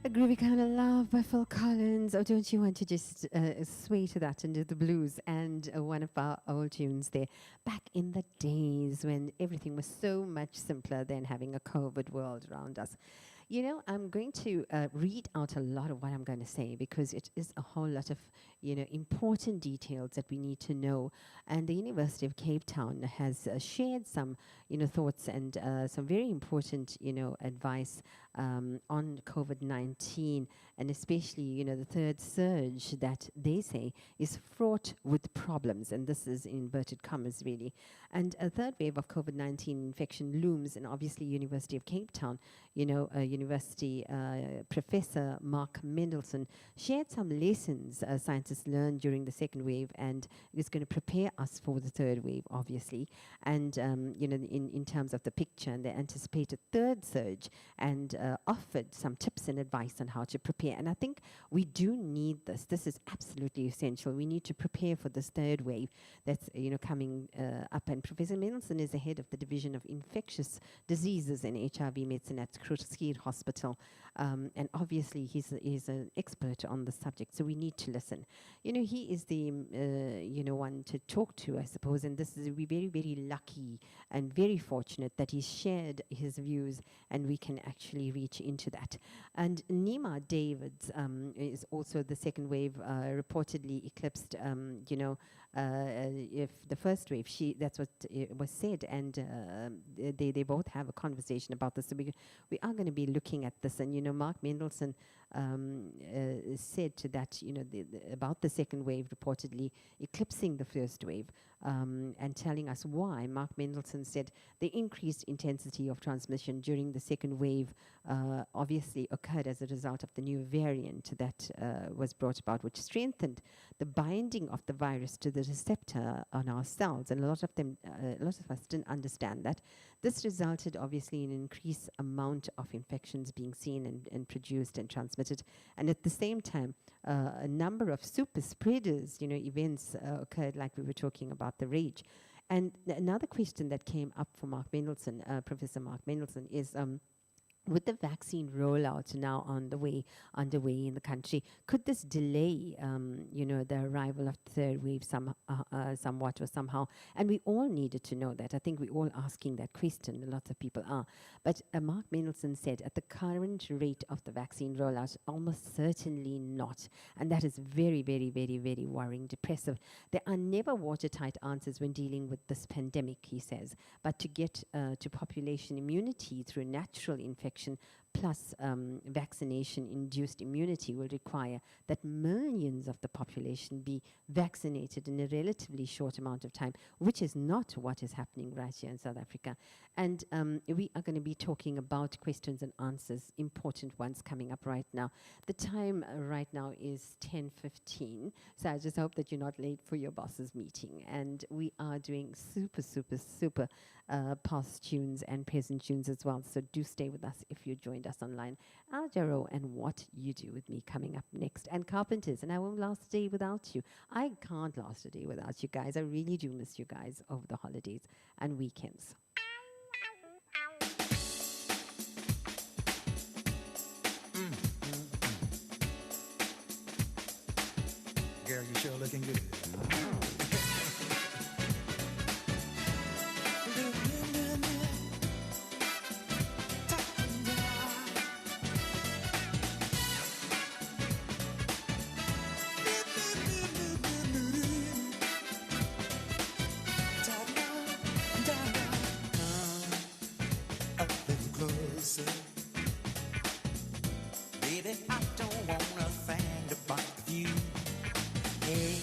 Speaker 1: A groovy kind of love by Phil Collins. Or don't you want to just sway to that and do the blues? And one of our old tunes there, back in the days when everything was so much simpler than having a COVID world around us. You know, I'm going to read out a lot of what I'm going to say because it is a whole lot of, important details that we need to know. And the University of Cape Town has shared some, thoughts and some very important, advice on COVID-19, and especially, the third surge that they say is fraught with problems. And this is in inverted commas, really. And a third wave of COVID-19 infection looms, and obviously University of Cape Town, University Professor Mark Mendelson shared some lessons scientists learned during the second wave, and is going to prepare us for the third wave, obviously. And, in terms of the picture and the anticipated third surge, and offered some tips and advice on how to prepare. And I think we do need this. This is absolutely essential. We need to prepare for this third wave that's, coming up. And Professor Mendelson is the head of the Division of Infectious Diseases and HIV Medicine at Groote Hospital. And obviously, he's an expert on the subject, so we need to listen. He is the, one to talk to, I suppose, and this is, we're very, very lucky and very fortunate that he's shared his views and we can actually reach into that. And Nima Davids is also the second wave, reportedly eclipsed, if the first wave, that's what was said, and they both have a conversation about this. So we are going to be looking at this, and Mark Mendelson said to that, about the second wave reportedly eclipsing the first wave, and telling us why. Mark Mendelson said the increased intensity of transmission during the second wave obviously occurred as a result of the new variant that was brought about, which strengthened the binding of the virus to the receptor on our cells, and a lot of us didn't understand that. This resulted obviously in an increased amount of infections being seen and produced and transmitted, and at the same time a number of super spreaders events occurred, like we were talking about the rage. And another question that came up for Mark Mendelson, Professor Mark Mendelson, is with the vaccine rollout now underway in the country, could this delay, the arrival of the third wave somewhat or somehow? And we all needed to know that. I think we're all asking that question. Lots of people are. But Mark Mendelson said, at the current rate of the vaccine rollout, almost certainly not. And that is very, very, very, very worrying, depressive. There are never watertight answers when dealing with this pandemic, he says. But to get to population immunity through natural infection plus vaccination-induced immunity will require that millions of the population be vaccinated in a relatively short amount of time, which is not what is happening right here in South Africa. And we are going to be talking about questions and answers, important ones coming up right now. The time right now is 10:15, so I just hope that you're not late for your boss's meeting. And we are doing super, super, super past tunes and present tunes as well, so do stay with us if you joined us online. Al Jarreau and What You Do With Me coming up next, and Carpenters, and I won't last a day without you. I can't last a day without you guys. I really do miss you guys over the holidays and weekends.
Speaker 6: Girl, you sure looking good.
Speaker 7: Baby, I don't wanna think about you. Hey,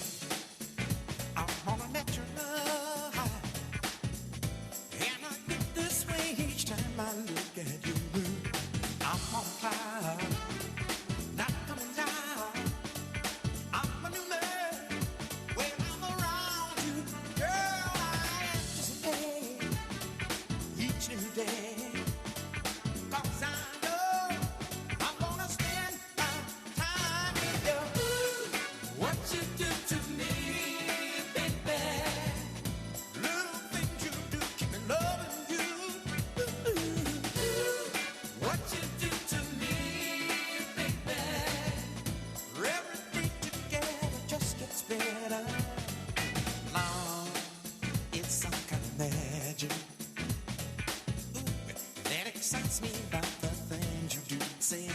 Speaker 5: excites me about the things you do say.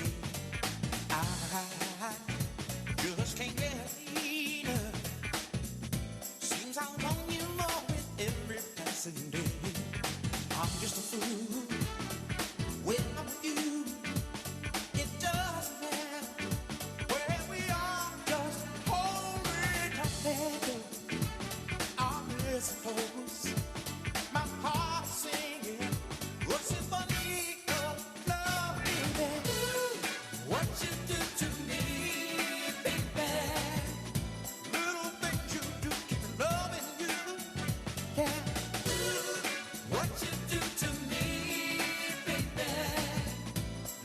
Speaker 5: I just can't get enough. Seems I want you more with every passing day. I'm just a fool when I'm with you. It doesn't matter where we are, just hold me tight. I'm suppose my heart singing a symphony of love, baby. What you do to me, baby? Little things you do, keep loving you, yeah. What you do to me, baby?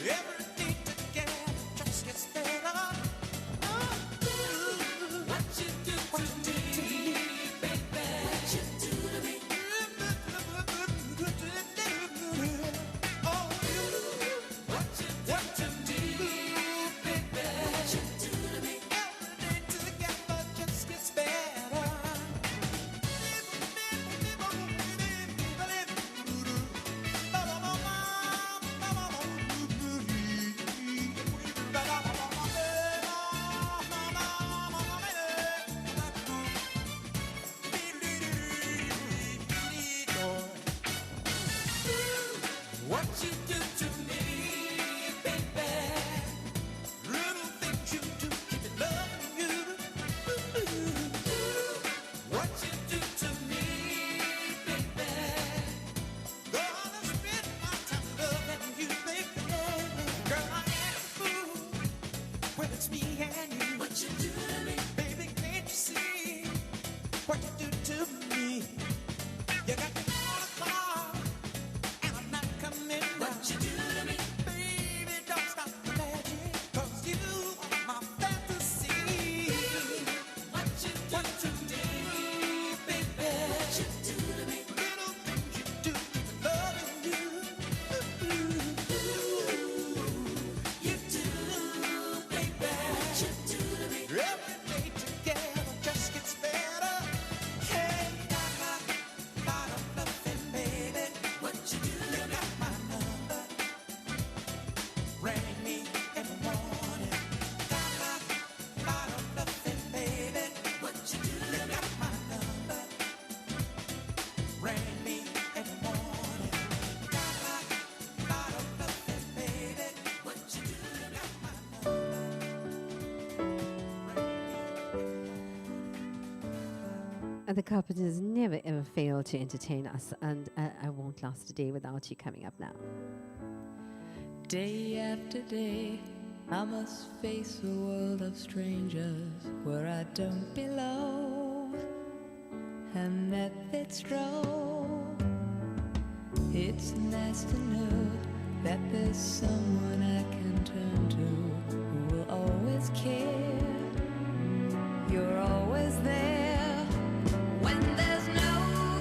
Speaker 5: Every day together just gets better. What you do to me, baby? What you do to me? Oh, what you do to me, baby? What you do to me? Every day together just gets better. What you do to me, baby? Little things you do, keep it loving you. What you do to me, baby? Gonna spend my time loving you, baby. Girl, I am a fool when it's me and you. What you do to me, baby? Can't you see what you do to me? You got me on a car, and I'm not coming down. What you do to me, baby? Don't stop the magic, 'cause you are my fantasy. What you do to me, baby? What you do to me? Little things you do, keep loving you. You do, baby. What you do to me? Every day together just gets better. Hey, got my lot of loving, baby. What you do to me? You got my number. Ring me in the morning. Got my lot of loving, baby. What you do to me? You got my number. Ring me in the morning. Got my lot of loving, baby. What you do to me? You got my number.
Speaker 1: And the Carpenters never ever fail to entertain us, and I won't last a day without you coming up now.
Speaker 7: Day after day, I must face a world of strangers where I don't belong, and that fits wrong. It's nice to know that there's someone I can turn to who will always care. You're always there when there's no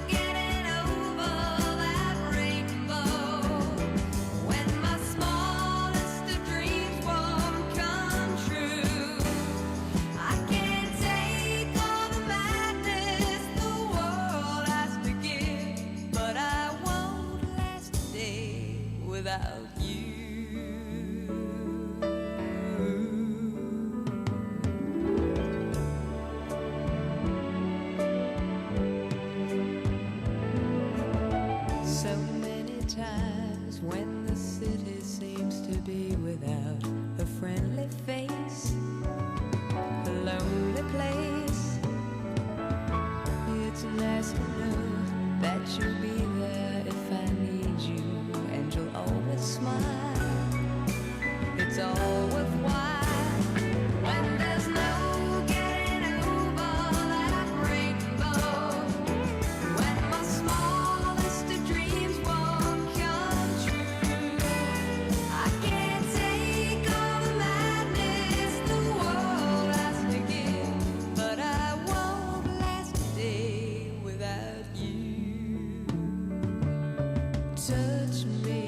Speaker 7: getting over that rainbow. When my smallest of dreams won't come true, I can't take all the madness the world has to give, but I won't last a day without you. So many times when the city seems to be without a friendly face, a lonely place, it's nice to know that you'll be there if I need you, and you'll always smile. It's all worthwhile when there's no getting over that rainbow. When my smallest of dreams won't come true, I can't take all the madness the world has to give, but I won't last a day without you. Touch me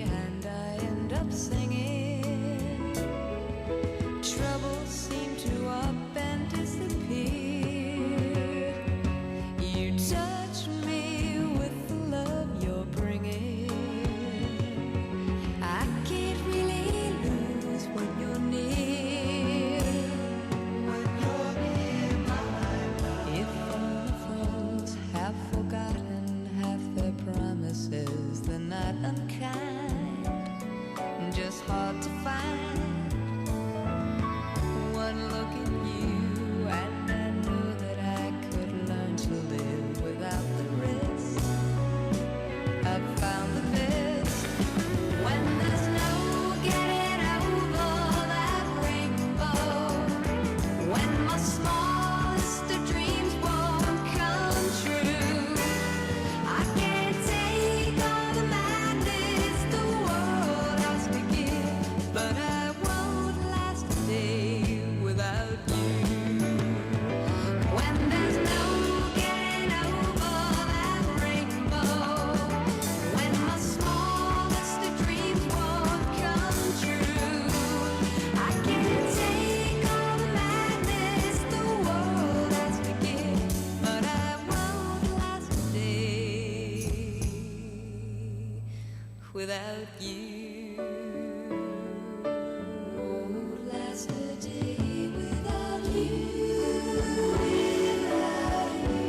Speaker 7: and I end up singing. Troubles seem to up and disappear. You touch me with the love you're bringing, promises, they're not unkind, just hard to find. One look at you, and I knew that I could learn to live without the risk. I've found the best when there's no getting over that rainbow. When my smallest of dreams won't come true, I can't take all the madness the world has to give, but I won't last a day without you. When there's no getting over that rainbow, when my smallest of dreams won't come true, I can't take all the madness the world has to give, but I won't last a day without you. Won't last a day without you, without you.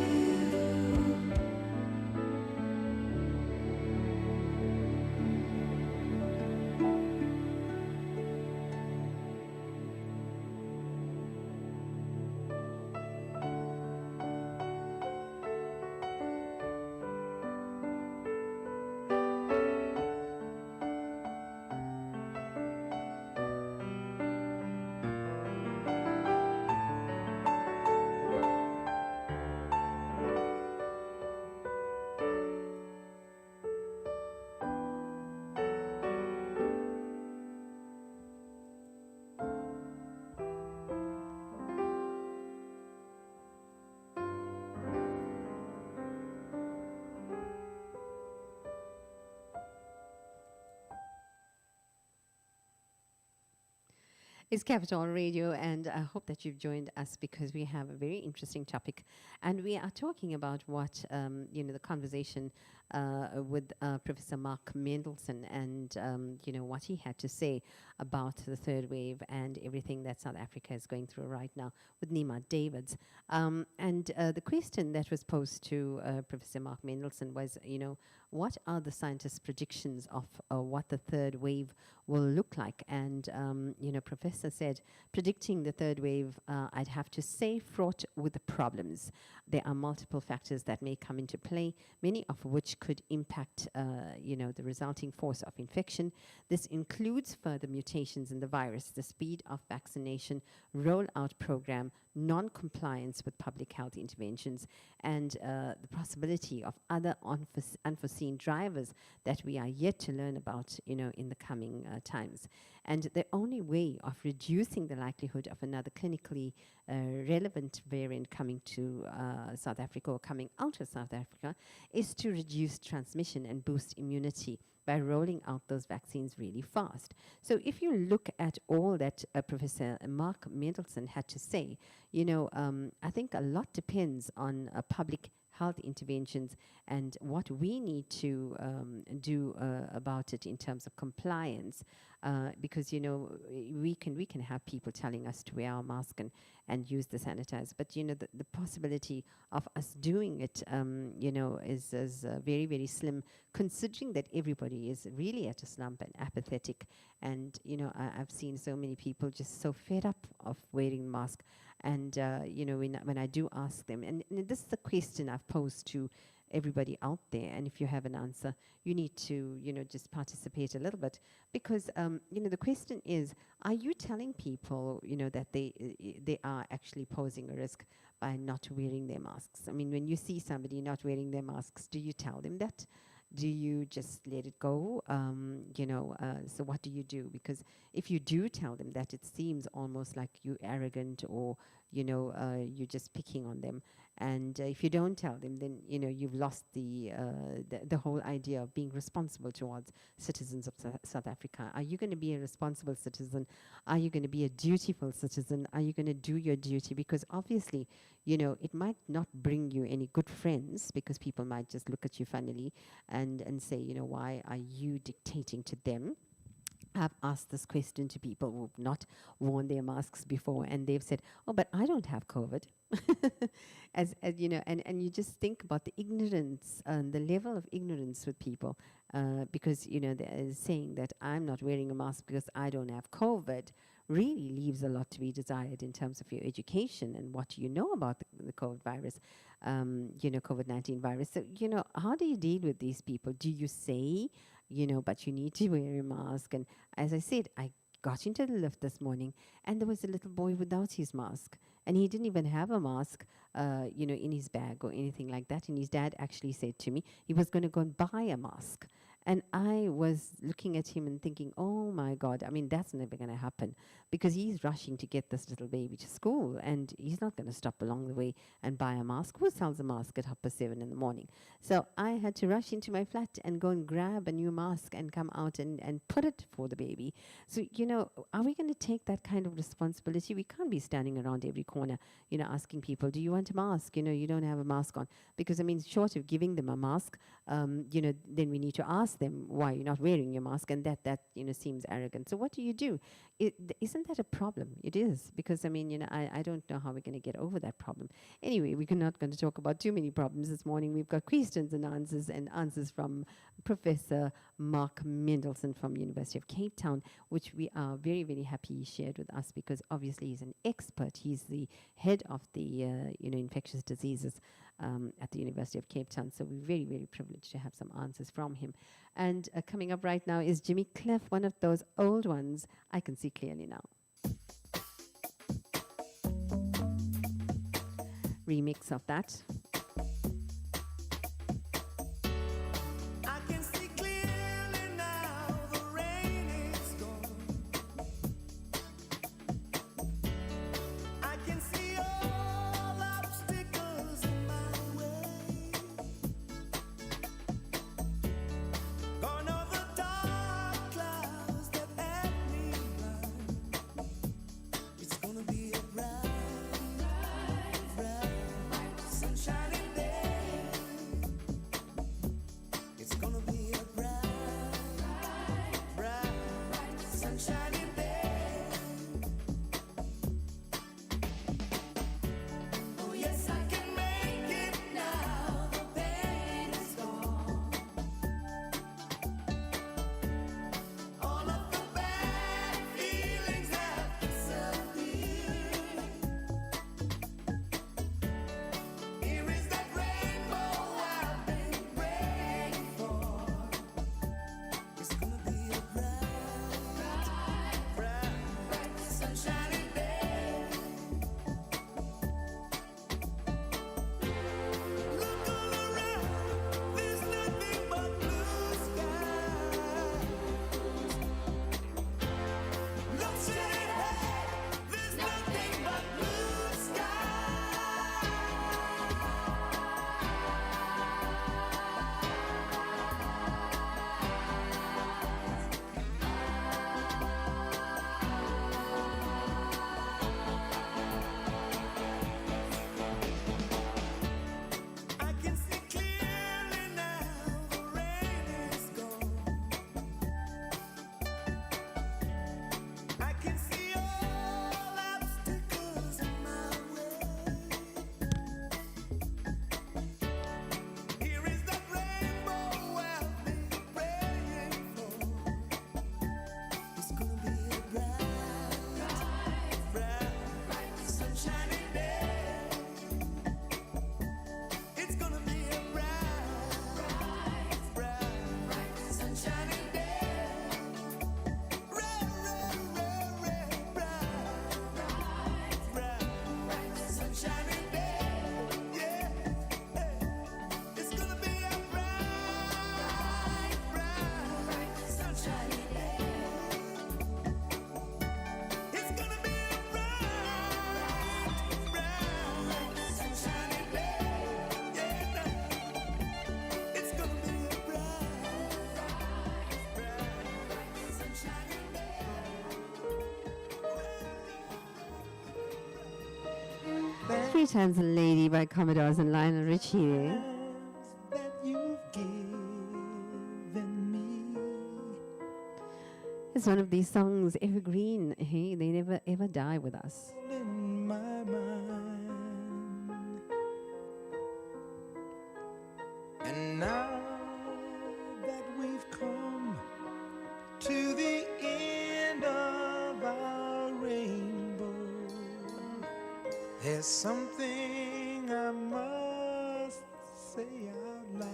Speaker 1: It's Capital Radio, and I hope that you've joined us because we have a very interesting topic, and we are talking about what the conversation with Professor Mark Mendelson, and what he had to say about the third wave and everything that South Africa is going through right now with Nima Davids. And the question that was posed to Professor Mark Mendelson was, what are the scientists' predictions of what the third wave will look like? And, Professor said, predicting the third wave, I'd have to say fraught with problems. There are multiple factors that may come into play, many of which could impact, the resulting force of infection. This includes further mutations in the virus, the speed of vaccination rollout program, non-compliance with public health interventions, and the possibility of other unforeseen drivers that we are yet to learn about, in the coming times. And the only way of reducing the likelihood of another clinically relevant variant coming to South Africa or coming out of South Africa is to reduce transmission and boost immunity by rolling out those vaccines really fast. So if you look at all that Professor Mark Mendelson had to say, I think a lot depends on public health interventions and what we need to do about it in terms of compliance, because we can have people telling us to wear our mask and use the sanitizer, but the possibility of us doing it is very, very slim, considering that everybody is really at a slump and apathetic. And I've seen so many people just so fed up of wearing mask. And when I do ask them, and this is the question I've posed to everybody out there, and if you have an answer, you need to just participate a little bit, because the question is, are you telling people that they are actually posing a risk by not wearing their masks? I mean, when you see somebody not wearing their masks, do you tell them that? Do you just let it go? So what do you do? Because if you do tell them that, it seems almost like you're arrogant, or you're just picking on them. And if you don't tell them, then you've lost the whole idea of being responsible towards citizens of South Africa. Are you going to be a responsible citizen? Are you going to be a dutiful citizen? Are you going to do your duty? Because obviously, it might not bring you any good friends, because people might just look at you funnily and say, why are you dictating to them? I've asked this question to people who've not worn their masks before, and they've said, "Oh, but I don't have COVID." As you know, and you just think about the ignorance and the level of ignorance with people, because they're saying that I'm not wearing a mask because I don't have COVID. Really leaves a lot to be desired in terms of your education and what you know about the COVID virus, COVID-19 virus. So, how do you deal with these people? Do you say, but you need to wear a mask? And as I said, I got into the lift this morning and there was a little boy without his mask. And he didn't even have a mask, in his bag or anything like that. And his dad actually said to me he was going to go and buy a mask. And I was looking at him and thinking, oh my God, I mean, that's never going to happen, because he's rushing to get this little baby to school and he's not going to stop along the way and buy a mask. Who sells a mask at 7:30 in the morning? So I had to rush into my flat and go and grab a new mask and come out and put it for the baby. So, are we going to take that kind of responsibility? We can't be standing around every corner, asking people, do you want a mask? You don't have a mask on. Because, I mean, short of giving them a mask, then we need to ask them why you're not wearing your mask, and that seems arrogant. So what do you do? Isn't that a problem? It is, because I mean, I don't know how we're going to get over that problem. Anyway, we're not going to talk about too many problems this morning. We've got questions and answers from Professor Mark Mendelson from University of Cape Town, which we are very, very happy he shared with us, because obviously he's an expert. He's the head of the infectious diseases at the University of Cape Town. So we're very, very privileged to have some answers from him. And coming up right now is Jimmy Cliff, one of those old ones. I can see clearly now. Remix of that.
Speaker 5: I can see clearly now, the rain is gone. I can see all obstacles in my way. Gone are the dark clouds that had me blind. It's gonna be a bright, bright, sunshiny day. It's gonna be a bright, bright, sunshiny day. Oh yes, I can make it now. The pain is gone. All of the bad feelings have disappeared. Here is that rainbow I've been praying for. It's gonna be a bright, bright, sunshiny day. Look all around, there's nothing but blue skies. Look straight ahead, there's nothing but blue skies. I can see clearly now, the rain is gone. I can see all obstacles in my way. Here is that rainbow I've been praying for. It's gonna be a bright, bright, sunshiny day. It's gonna be a bright, bright, sunshiny day. Bright, sunshiny day. Yeah, it's gonna be a bright, sunshiny day. It's gonna be a bright, sunshiny day. Yeah, it's gonna be a bright, sunshiny day.
Speaker 1: 3 Times a Lady by Commodores and Lionel Richie there.
Speaker 6: that you've given me.
Speaker 1: It's one of these songs, evergreen. Hey, they never ever die with us.
Speaker 5: in my mind. And now that we've come to the end of our rainbow, there's something I must say out loud.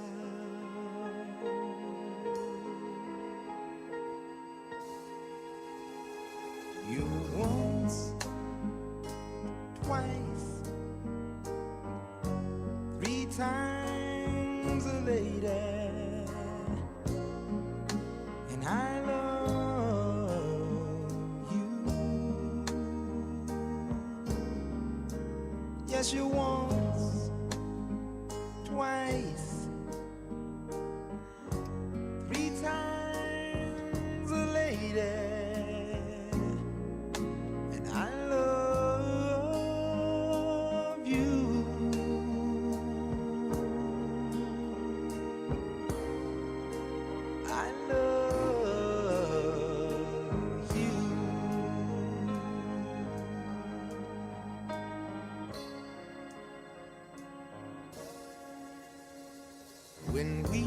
Speaker 5: You once, twice, three times a lady, and I love you. Yes, you once, twice, three times a lady. I love you. I love you. When we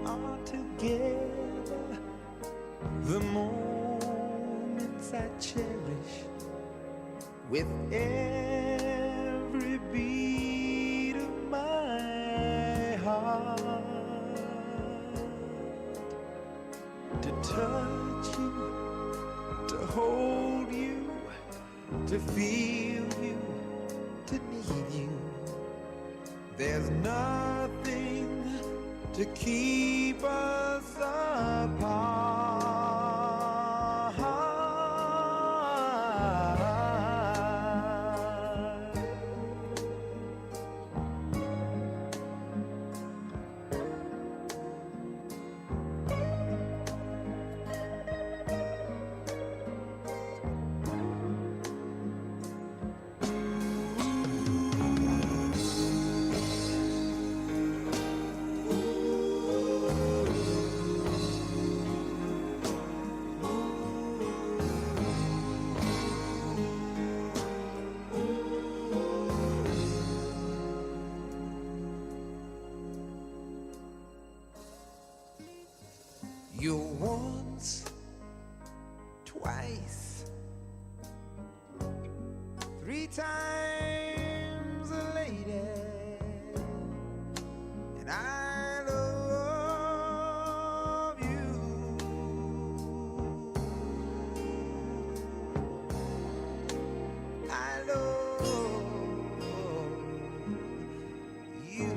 Speaker 5: are together, the moments I cherish with every beat of my heart. To touch you, to hold you, to feel you, to need you. There's nothing to keep us apart. You once, twice, three times a lady, and I love you. I love you.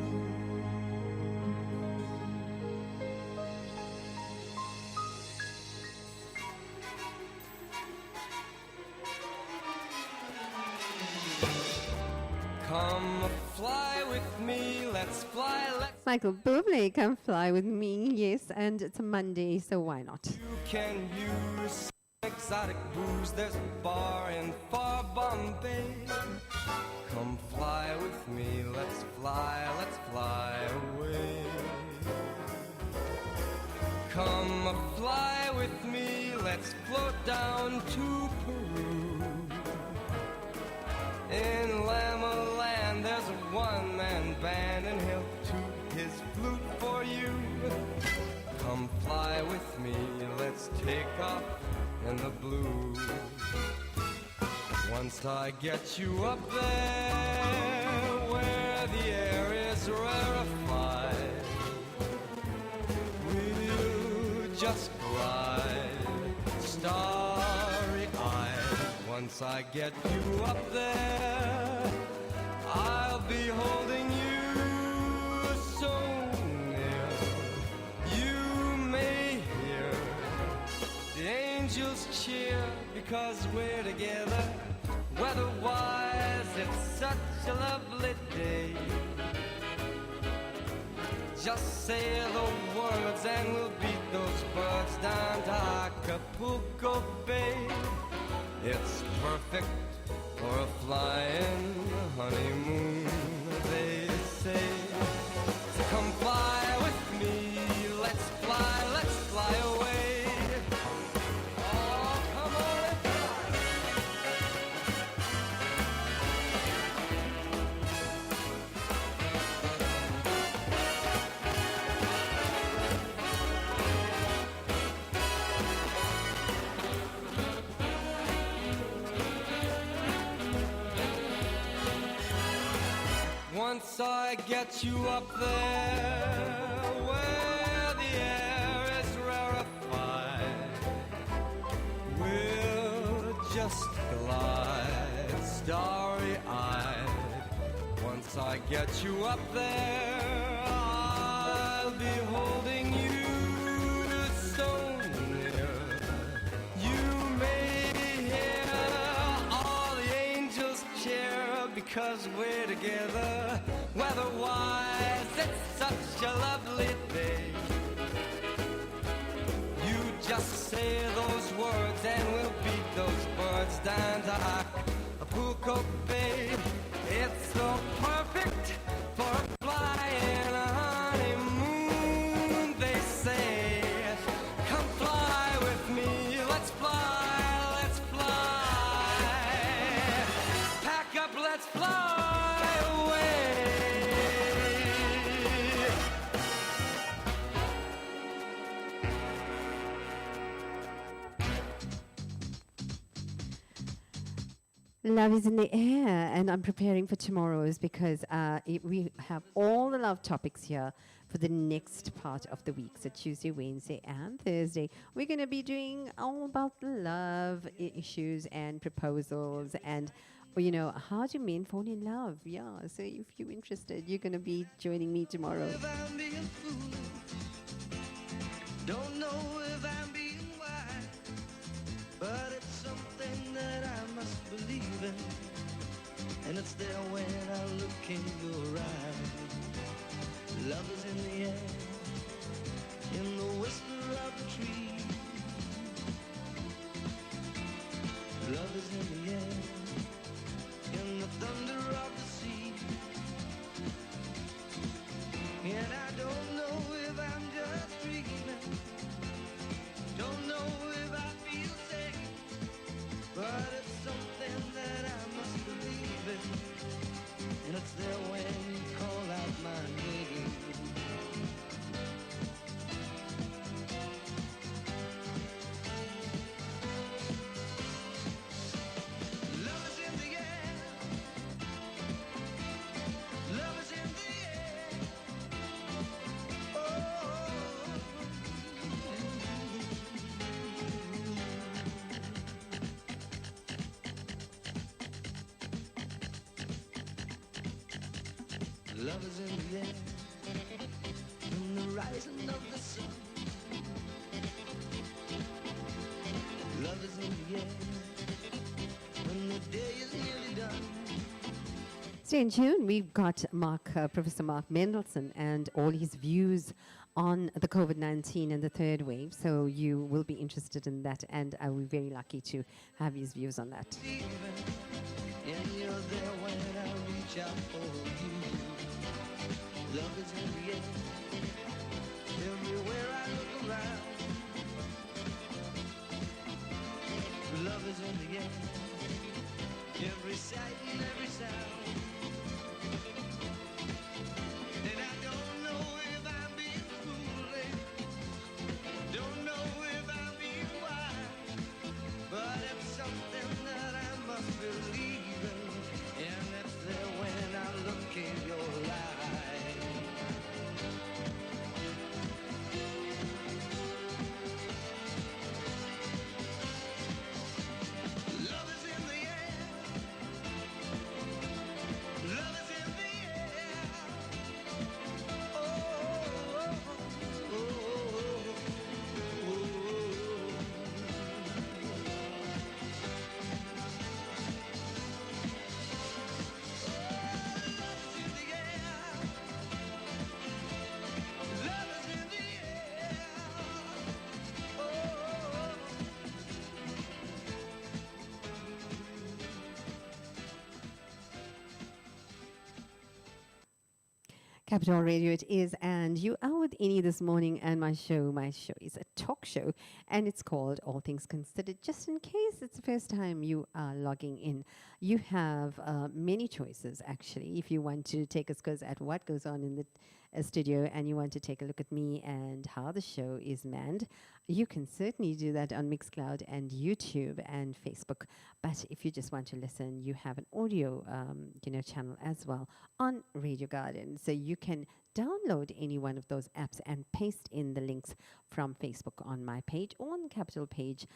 Speaker 8: Come fly with me, let's fly, let's.
Speaker 1: Michael Bublé, Come Fly With Me. Yes, and it's a Monday, so why not?
Speaker 8: You can use exotic booze, there's a bar in far Bombay. Come fly with me, let's fly away. Come fly with me, let's float down to Peru. In Lama Land, there's a one-man band, and he'll toot his flute for you. Come fly with me, let's take off in the blue. Once I get you up there, where the air is rarefied, we'll just glide, starry-eyed. Once I get you up there, I'll be holding you so near. You may hear the angels cheer because we're together. Weather-wise, it's such a lovely day. Just say the words and we'll beat those birds down to Acapulco Bay. It's perfect for a flying honeymoon, they say. So come fly with me, let's fly away. Once I get you up there where the air is rarefied, we'll just glide starry-eyed. Once I get you up there, I'll be holding you so near. You may hear all the angels cheer because we're together. Weather-wise, it's such a lovely day. You just say those words and we'll beat those birds down to Acapulco Bay. It's so perfect for flying a honeymoon, they say. Come fly with me, let's fly, let's fly. Pack up, let's fly away.
Speaker 1: Love is in the air, and I'm preparing for tomorrow's because we have all the love topics here for the next part of the week. So Tuesday, Wednesday, and Thursday, we're going to be doing all about the love issues and proposals and, you know, how do men fall in love? Yeah, so if you're interested, you're going to be joining me tomorrow.
Speaker 5: If I'm being foolish, don't know if I'm being wise, but it's something that I must believe in, and it's there when I look in your eyes. Love is in the air, in the whisper of the tree. Love is in the air, in the thunder of the sea. And I don't know if I'm just dreaming, don't know if I feel safe, but it's something that I must believe in, and it's there when you call out my name. Love is in the air, love is in the air. Love is in the air, from the rising of the sun. Love is in the air, when the day is nearly done.
Speaker 1: Stay in tune. We've got Professor Mark Mendelson and all his views on the COVID-19 and the third wave. So you will be interested in that, and we're very lucky to have his views on that.
Speaker 5: Feeling, and you're there when I reach out for you. Love is in the air, everywhere I look around. Love is in the air, every sight and every sound. And I don't know if I'm being foolish, don't know if I'm being wise, but it's something that I must believe in, and it's there when I look in your eyes. Love is in the air, love is in the air. Oh, oh, oh, oh, oh.
Speaker 1: Capital Radio it is, and you are with Ini this morning, and my show is a talk show, and it's called All Things Considered. Just in case it's the first time you are logging in, you have many choices, actually, if you want to take a quiz at what goes on in the studio and you want to take a look at me and how the show is manned, you can certainly do that on Mixcloud and YouTube and Facebook. But if you just want to listen, you have an audio, channel as well on Radio Garden. So you can download any one of those apps and paste in the links from Facebook on my page or on the Capital page.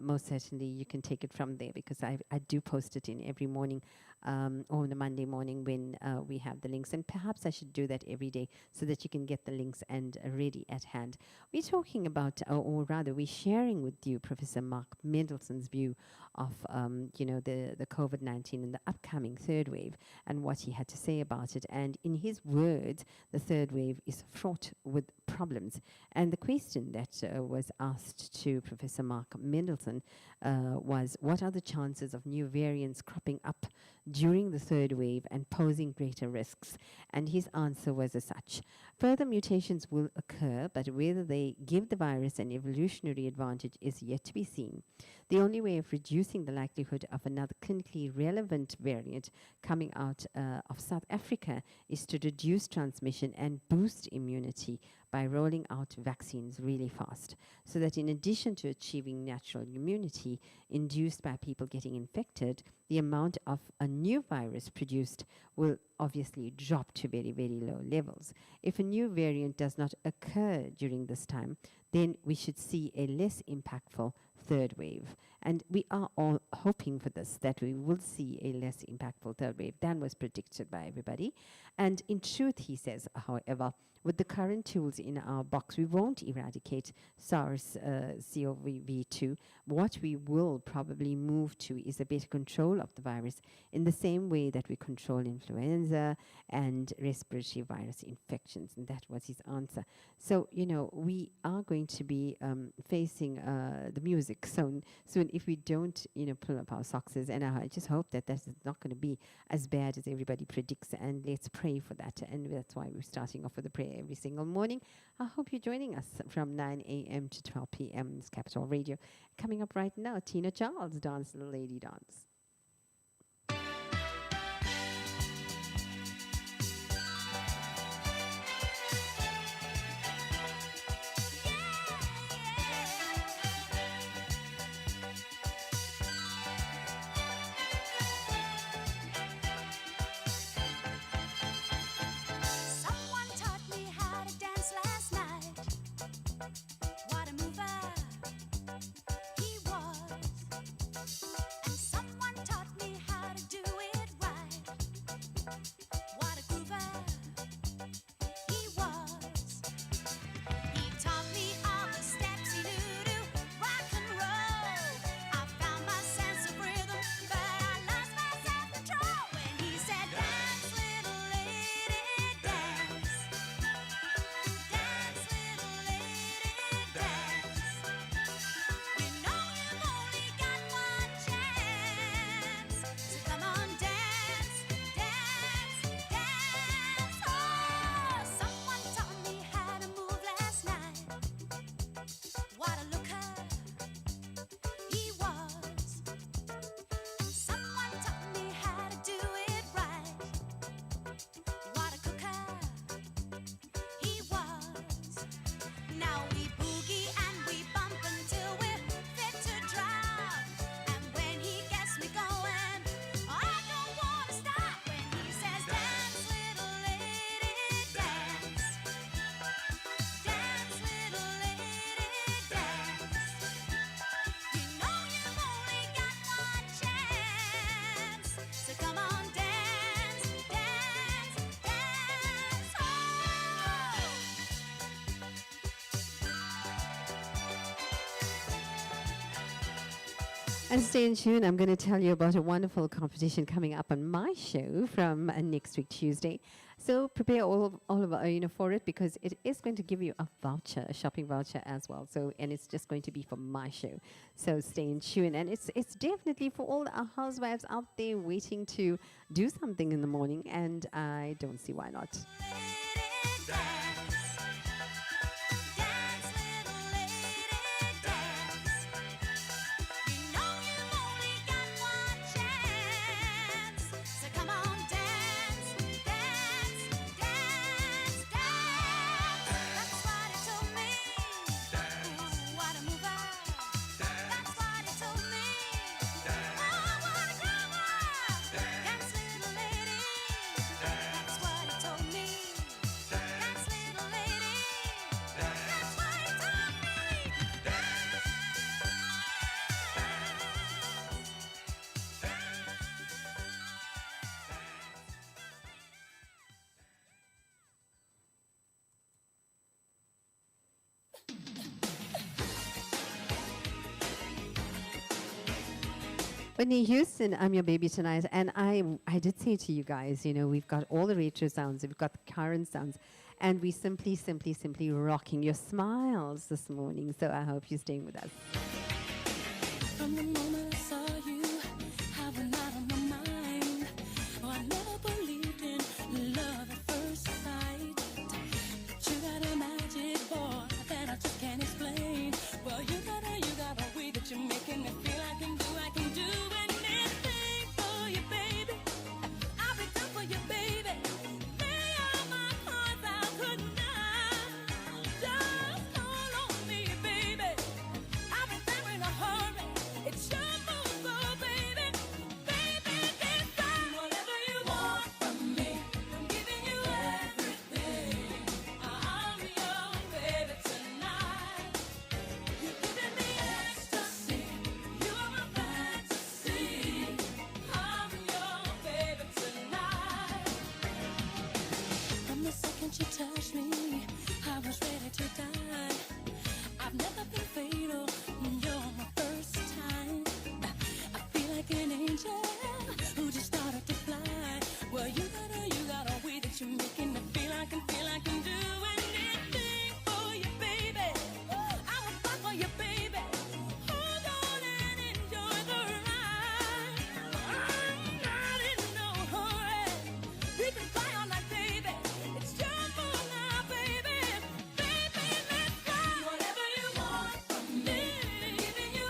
Speaker 1: Most certainly, you can take it from there because I do post it in every morning or on a Monday morning when we have the links. And perhaps I should do that every day so that you can get the links and ready at hand. We're talking about, or rather, we're sharing with you Professor Mark Mendelssohn's view of, the COVID-19 and the upcoming third wave and what he had to say about it. And in his words, the third wave is fraught with problems. And the question that was asked to Professor Mark Mendelssohn was, what are the chances of new variants cropping up during the third wave and posing greater risks? And his answer was as such: further mutations will occur, but whether they give the virus an evolutionary advantage is yet to be seen. The only way of reducing the likelihood of another clinically relevant variant coming out of South Africa is to reduce transmission and boost immunity by rolling out vaccines really fast, so that in addition to achieving natural immunity induced by people getting infected, the amount of a new virus produced will obviously drop to very, very low levels. If a new variant does not occur during this time, then we should see a less impactful third wave. And we are all hoping for this, that we will see a less impactful third wave than was predicted by everybody. And in truth, he says, however, with the current tools in our box, we won't eradicate SARS-CoV-2. What we will probably move to is a better control of the virus in the same way that we control influenza and respiratory virus infections. And that was his answer. So, we are going to be facing the music soon if we don't, pull up our socks. And I just hope that is not going to be as bad as everybody predicts. And let's pray for that. And that's why we're starting off with a prayer every single morning. I hope you're joining us from 9 a.m. to 12 p.m. It's Capital Radio. Coming up right now, Tina Charles, Dance the Lady Dance.
Speaker 2: Someone taught me how to dance last night. What a mover he was. And someone taught me how to do it right. What a groover he was. He taught me all the steps he knew to rock and roll. I found my sense of rhythm, but I lost my self-control when he said, "Dance, little lady, dance. Dance, little lady, dance. You know you've only got one chance. So come on, dance, dance, dance." Oh, someone taught me how to move last night. What a looker he was. And someone taught me how to do it right. What a cooker he was. Now we boogie and we bump until we're fit to drop. And when he gets me going, I don't want to stop. When he says, "Dance, little lady, dance. Dance, little lady, dance. You know you've only got one chance. So come on, dance, dance, dance." Oh.
Speaker 1: And stay in tune. I'm going to tell you about a wonderful competition coming up on my show from next week, Tuesday. So prepare all of for it, because it is going to give you a voucher, a shopping voucher as well. So, and it's just going to be for my show. So stay in tune. And it's definitely for all our housewives out there waiting to do something in the morning. And I don't see why not.
Speaker 2: Dance, dance, little lady, dance. You know you've only got one chance. So come on, dance, dance, dance, dance.
Speaker 1: Whitney Houston, I'm your baby tonight. And I did say to you guys, we've got all the retro sounds, we've got the current sounds, and we simply rocking your smiles this morning. So I hope you're staying with us.
Speaker 2: From the moment I saw you, I went out of my mind. Oh, I never believed in love at first sight. But you got a magic, boy, that I just can't explain. Well, you got a way that you're making me feel I can do anything for you, baby. I'll be done for you, baby. Lay all my cards out tonight. Just call on me, baby. I'll be there in a hurry. It's your move, so baby. Baby, this time, whatever you want from me, I'm giving you everything. I'm your baby tonight. You're giving me ecstasy. You are my fantasy. I'm your baby tonight. From the second you touched me, I was ready to die. I've never been fatal. You're my first time. I feel like an angel who just started to fly. Well, you got a way that you're making me feel I can do anything for you, baby. I will fight for you, baby. Hold on and enjoy the ride. I'm not in no hurry. We can fly all night, baby. It's your move now, baby. Baby, let's fly. Whatever you want from me, giving you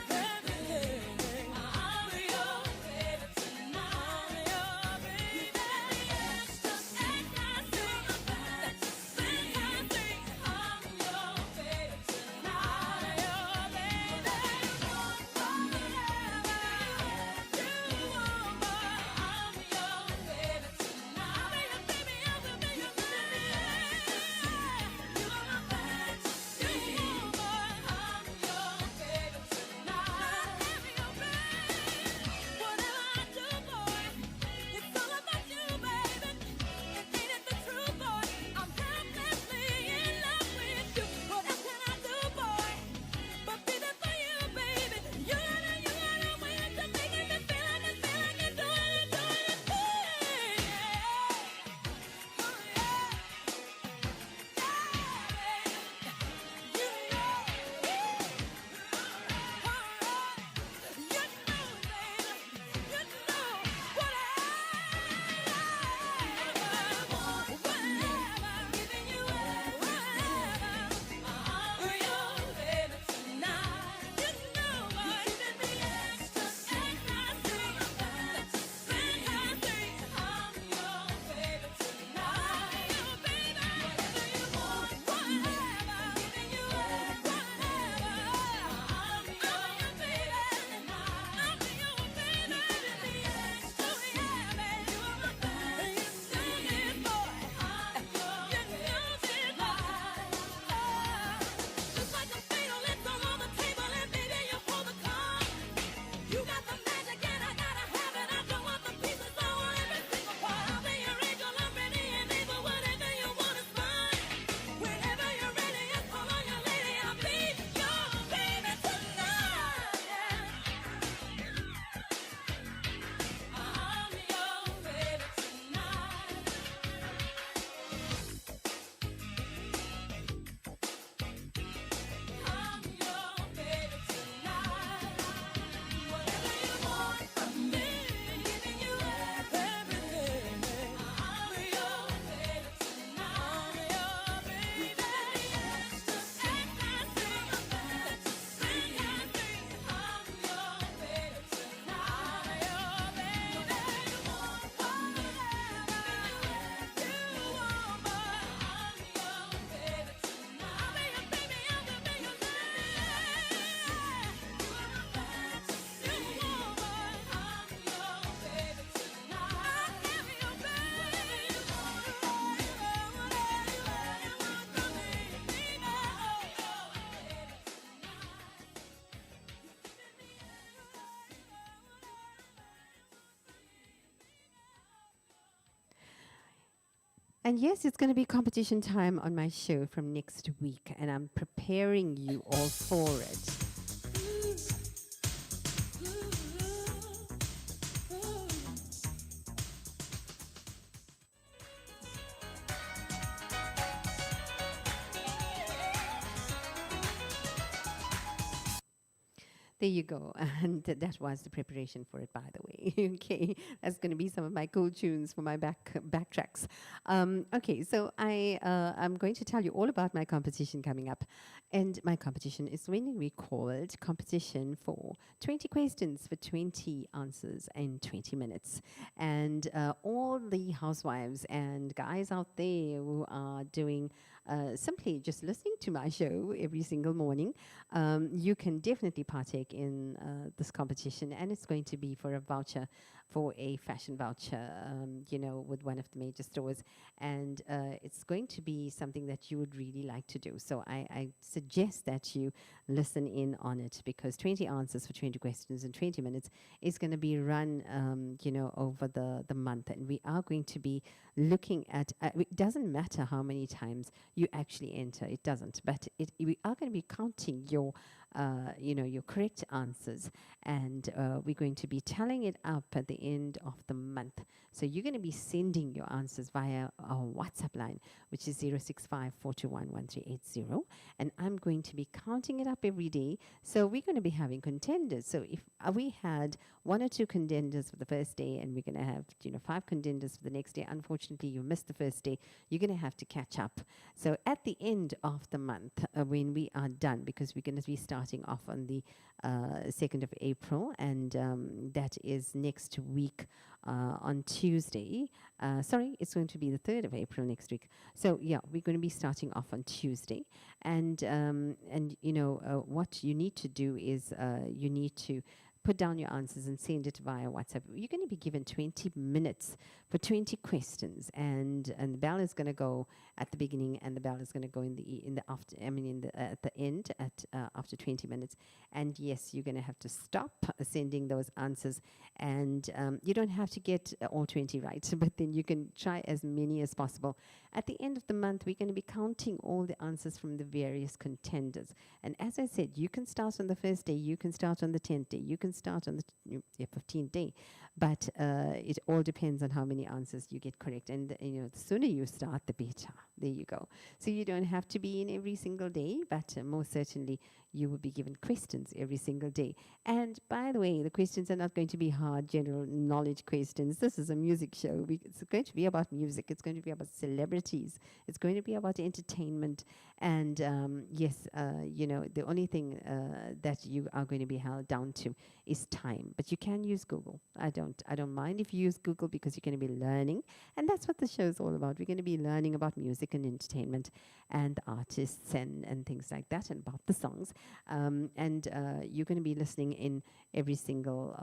Speaker 2: everything. I'm your baby tonight. Your baby. Ecstasy. I'm your baby tonight. Your baby. Want from me, you want more. I'm your baby tonight. I'm your baby. You are my fantasy. You want more. I'm your baby tonight. Whatever I do, boy, it's all about you, baby. Ain't it the truth, boy? I'm helplessly in love with you. What else can I do, boy, but be there for you, baby? You got a way to make me feel like I can do anything. Oh, just like a fatal left on the table, and baby, you hold the card. You got the magic and I gotta have it. I don't want the pieces, I want every single part. I'll be your angel, I'm ready and able. Whatever you want is mine. Whenever you're ready, just call on your lady. I'll be your baby tonight. I'm your baby tonight. I'm your baby tonight. Whatever you want from me, giving you everything. I'm your baby tonight. I'm your baby. Ecstasy. I'm your baby tonight. Your baby. Want whatever you want, but I'm your baby tonight. I'll be your baby. I'll be your baby. You are my fantasy. You want more. I'm your baby tonight. I am your baby. Whatever you want from me, baby.
Speaker 1: And yes, it's going to be competition time on my show from next week, and I'm preparing you all for it. There you go. And that was the preparation for it, by the way. Okay, that's going to be some of my cool tunes for my backtracks. Okay, so I'm going to tell you all about my competition coming up. And my competition is really called Competition for 20 Questions for 20 Answers in 20 Minutes. And all the housewives and guys out there who are doing simply just listening to my show every single morning, you can definitely partake in this competition, and it's going to be for a voucher, for a fashion voucher, with one of the major stores, and it's going to be something that you would really like to do. So I suggest that you listen in on it, because 20 answers for 20 questions in 20 minutes is going to be run, over the month, and we are going to be looking at. It doesn't matter how many times you actually enter; it doesn't. But we are going to be counting your correct answers, and we're going to be tallying it up at the end of the month. So you're going to be sending your answers via our WhatsApp line, which is 065-421-1380, and I'm going to be counting it up every day. So we're going to be having contenders. So if we had 1 or 2 contenders for the first day, and we're going to have 5 contenders for the next day, unfortunately you missed the first day, you're going to have to catch up. So at the end of the month, when we are done, because we're going to be starting off on the 2nd of April, and that is next week on Tuesday. It's going to be the 3rd of April next week. So yeah, we're going to be starting off on Tuesday, and what you need to do is you need to put down your answers and send it via WhatsApp. You're going to be given 20 minutes for 20 questions, and the bell is going to go at the beginning, and the bell is going to go at the end after 20 minutes. And yes, you're going to have to stop sending those answers, and you don't have to get all 20 right, but then you can try as many as possible. At the end of the month, we're going to be counting all the answers from the various contenders. And as I said, you can start on the first day, you can start on the 10th day, you can start on the 15th day, but it all depends on how many answers you get correct. And the sooner you start, the better. There you go. So you don't have to be in every single day, but most certainly you will be given questions every single day. And by the way, the questions are not going to be hard general knowledge questions. This is a music show. It's going to be about music. It's going to be about celebrities. It's going to be about entertainment. And yes, the only thing that you are going to be held down to is time. But you can use Google. I don't mind if you use Google, because you're going to be learning. And that's what the show is all about. We're going to be learning about music and entertainment and artists and things like that, and about the songs. And you're going to be listening in every single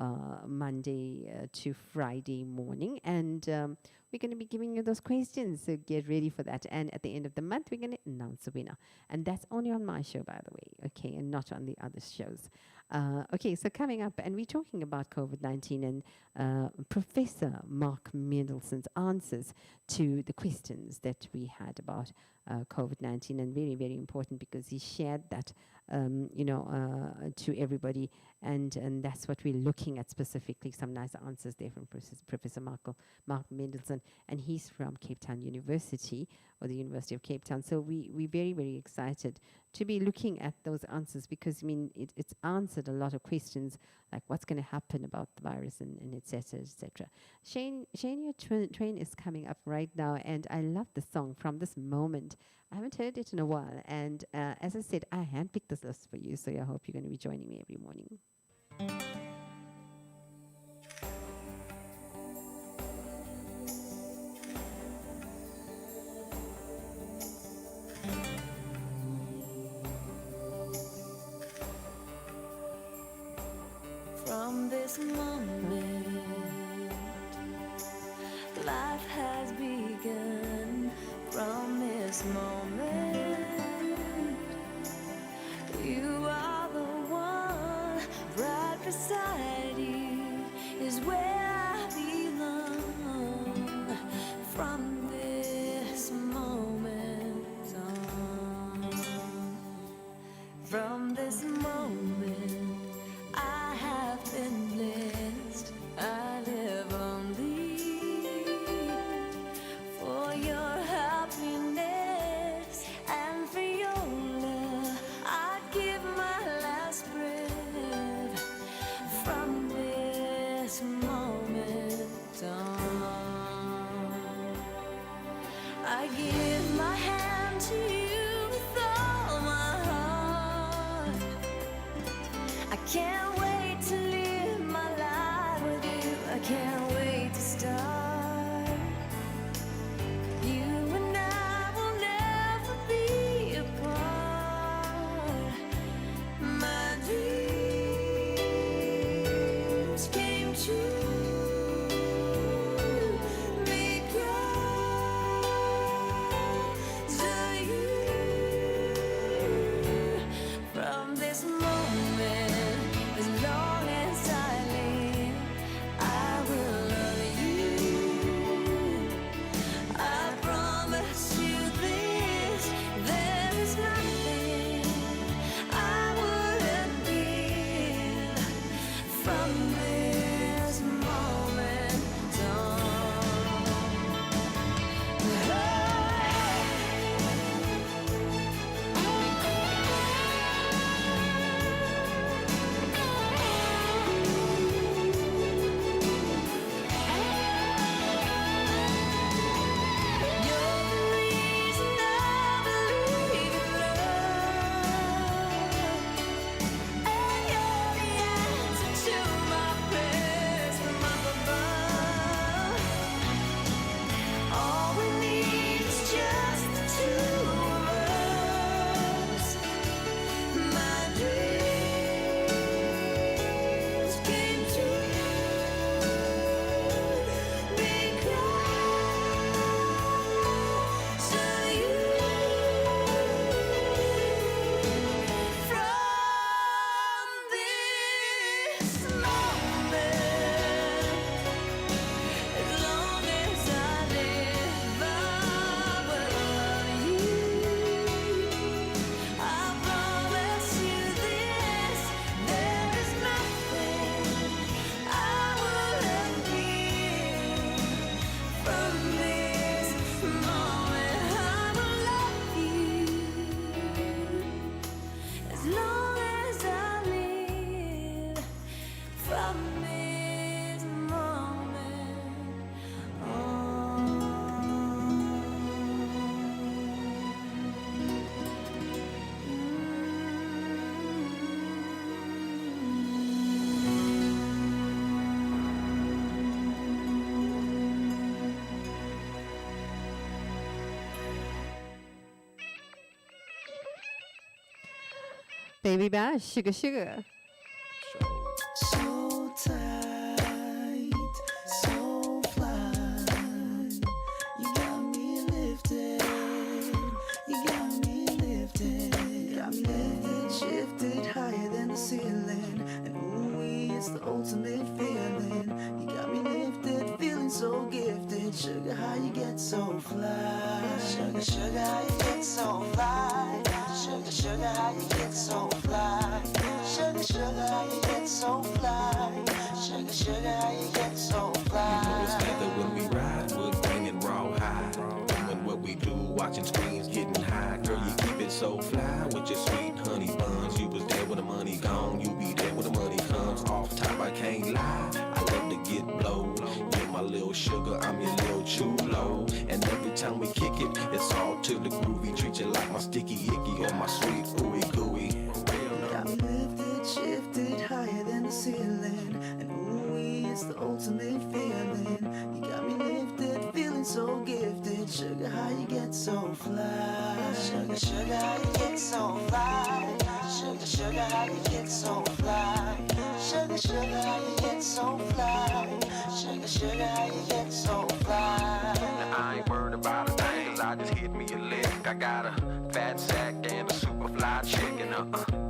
Speaker 1: Monday to Friday morning. And we're going to be giving you those questions, so get ready for that. And at the end of the month, we're going to announce a winner. And that's only on my show, by the way, okay, and not on the other shows. Okay, so coming up, and we're talking about COVID-19 and Professor Mark Mendelssohn's answers to the questions that we had about COVID-19, and very, very important, because he shared that to everybody, and that's what we're looking at specifically. Some nice answers there from Professor Mark Mendelssohn, and he's from Cape Town University, or the University of Cape Town. So we're very, very excited to be looking at those answers, because it's answered a lot of questions, like what's going to happen about the virus, and et cetera, et cetera. Shane, your train is coming up right now, and I love the song From This Moment. I haven't heard it in a while, and as I said, I handpicked this list for you, so I hope you're going to be joining me every morning.
Speaker 2: From this moment, life has begun. From this moment, you are the one. Right beside you is where I belong. From this moment on, from this moment, I have been blessed. I live only for your happiness and for your love. I give my last breath Can't wait to live my life with you. I can't wait to start. You and I will never be apart. My dreams came true because of you. From this moment, as long as I live, I will love you. I promise you this, there is nothing I wouldn't give from this moment on. You're the reason I believe in love, and you're the answer to my prayers from up above. All we need is just the two of us. My dreams came true because of you. From this moment, as long as I live, I will love you. I promise you this, there is nothing I wouldn't give from this moment. I will love you as long as I live from this moment
Speaker 1: Baby Bash, Sugar Sugar.
Speaker 5: So tight, so fly. You got me lifted. You got me lifted. Got me lifted, shifted higher than the ceiling. And ooh, it's the ultimate feeling. You got me lifted, feeling so gifted. Sugar, how you get so fly? Sugar, sugar, how you get so fly? Sugar, sugar, how you get so fly? Sugar, sugar, how you get so fly? Sugar, sugar, how you get so fly?
Speaker 9: It's together when we ride, wood grain and rawhide. Doing what we do, watching screens, getting high. Girl, you keep it so fly with your sweet honey buns. You was there when the money gone, you be there when the money comes. Off top, I can't lie, I love to get blowed. You're my little sugar, I'm your little chulo. And every time we kick it, it's all to the groovy. Treat you like my sticky icky or my sweet ooey gooey.
Speaker 5: Got me lifted, shifted higher than the ceiling. And ooh, it's the ultimate feeling. You got me lifted, feeling so gifted. Sugar, how you get so fly? Sugar, sugar, how you get so fly? Sugar, sugar, how you get so fly? Sugar, sugar, how you get so fly? Sugar, sugar, how you get so fly?
Speaker 9: Now I ain't worried about a thing, 'cause I just hit me a lick. I got a fat sack and a super fly chicken.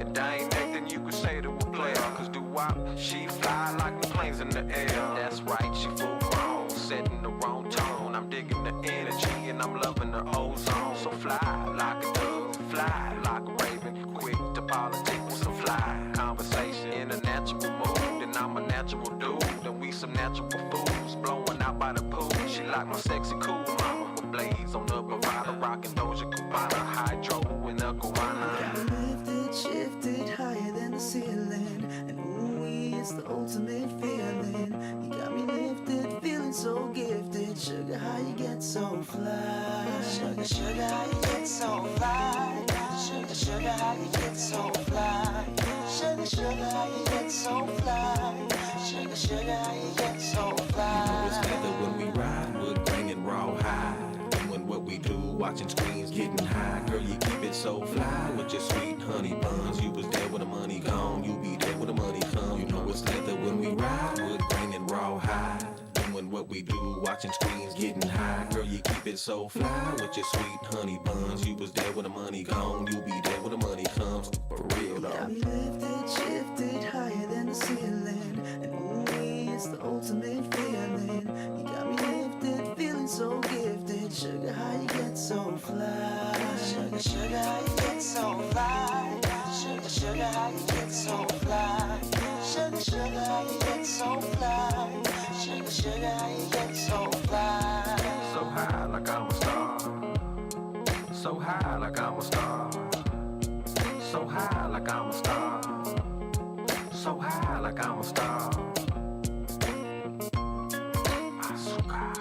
Speaker 9: And I ain't nothing you could say to a player. 'Cause do wop, she fly like the planes in the air. That's right, she full grown, setting the wrong tone. I'm digging the energy and I'm loving the ozone. So fly like a dove, fly like a raven. Quick to politic with some fly conversation in a natural mood. And I'm a natural dude, and we some natural fools blowing out by the pool. She like my sexy cool mama with blades on the Bravada, rocking Doja Cubana, hydro in the Guana.
Speaker 5: Got me lifted, shifted higher than the ceiling. And ooh, it's the ultimate feeling. You got me lifted, feeling so gifted. Sugar, how you get so fly? Sugar, sugar, how you get so fly? Sugar, sugar, how you get so fly? Sugar, Sugar, sugar, how you get so fly? Sugar, sugar, how you get so fly?
Speaker 9: You know it's leather when we ride, wood grain and raw hide. Doing what we do, watching screens, getting high. Girl, you keep it so fly with your sweet honey buns. You was there when the money gone, you be there when the money come. You know it's leather when we ride, wood grain and raw hide. Doing what we do, watching screens, getting high. Girl, you keep it so fly with your sweet honey buns. You was there when the money gone, you be there when the money comes. For real though.
Speaker 5: Got me lifted, shifted higher than the ceiling, and only it's the ultimate feeling. You got me lifted, feeling so gifted. Sugar, how you get so fly? Sugar, sugar, how you get so fly? Sugar, sugar, how you get so fly? Sugar, sugar, how you get so fly? Sugar, sugar, how you get so fly?
Speaker 9: So high like I'm a star. So high like I'm a star. So high like I'm a star. So high like I'm a star. Azúcar.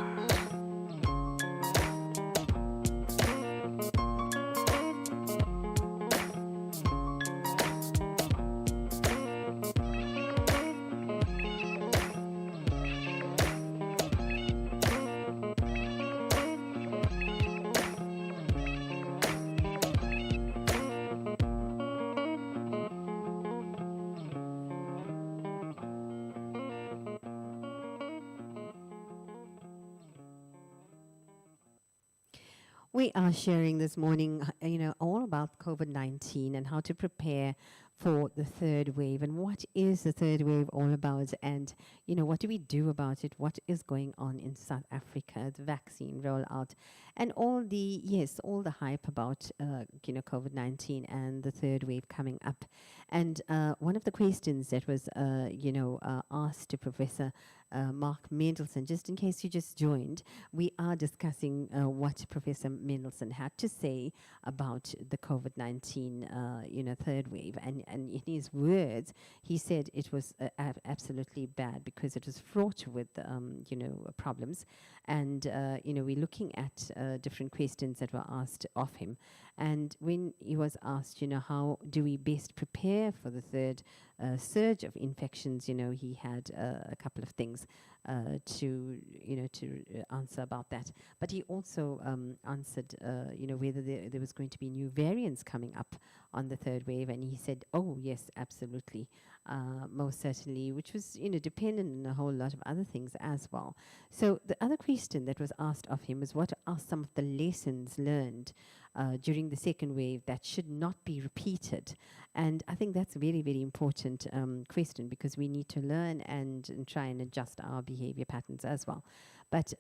Speaker 1: We are sharing this morning, all about COVID-19 and how to prepare for the third wave and what is the third wave all about, and what do we do about it, what is going on in South Africa, the vaccine rollout, and all the hype about COVID-19 and the third wave coming up. And one of the questions that was asked to Professor Mark Mendelsohn, just in case you just joined, we are discussing what Professor Mendelsohn had to say about the COVID-19 third wave, and in his words he said it was absolutely bad because it was fraught with problems, and we're looking at different questions that were asked of him. And when he was asked, how do we best prepare for the third surge of infections, he had a couple of things to answer about that. But he also answered, whether there was going to be new variants coming up on the third wave, and he said, "Oh yes, absolutely, most certainly," which was dependent on a whole lot of other things as well. So the other question that was asked of him was, what are some of the lessons learned during the second wave that should not be repeated? And I think that's a very, very important question, because we need to learn and try and adjust our behavior patterns as well. But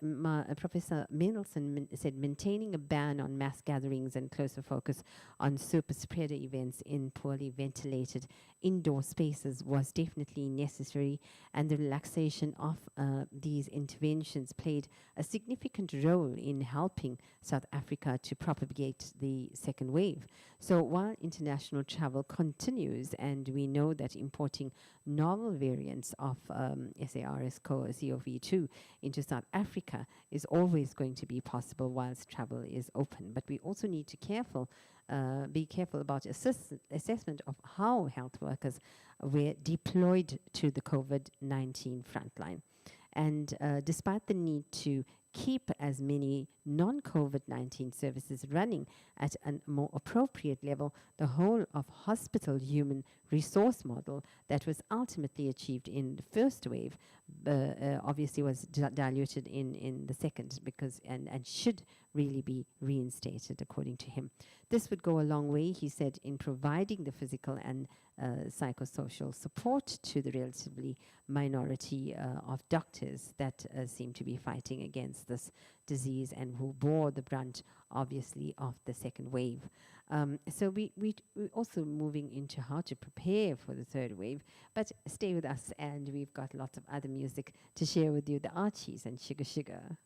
Speaker 1: Professor Mendelsohn said maintaining a ban on mass gatherings and closer focus on super spreader events in poorly ventilated indoor spaces was definitely necessary, and the relaxation of these interventions played a significant role in helping South Africa to propagate the second wave. So while international travel continues, and we know that importing novel variants of SARS-CoV-2 into South Africa is always going to be possible whilst travel is open. But we also need to be careful about assessment of how health workers were deployed to the COVID-19 frontline. And despite the need to keep as many non-COVID-19 services running at a more appropriate level, the whole of hospital human resource model that was ultimately achieved in the first wave obviously was diluted in the second, because and should really be reinstated, according to him. This would go a long way, he said, in providing the physical and psychosocial support to the relatively minority of doctors that seem to be fighting against this disease and who bore the brunt, obviously, of the second wave. So we're also moving into how to prepare for the third wave, but stay with us, and we've got lots of other music to share with you, the Archies and Sugar Sugar.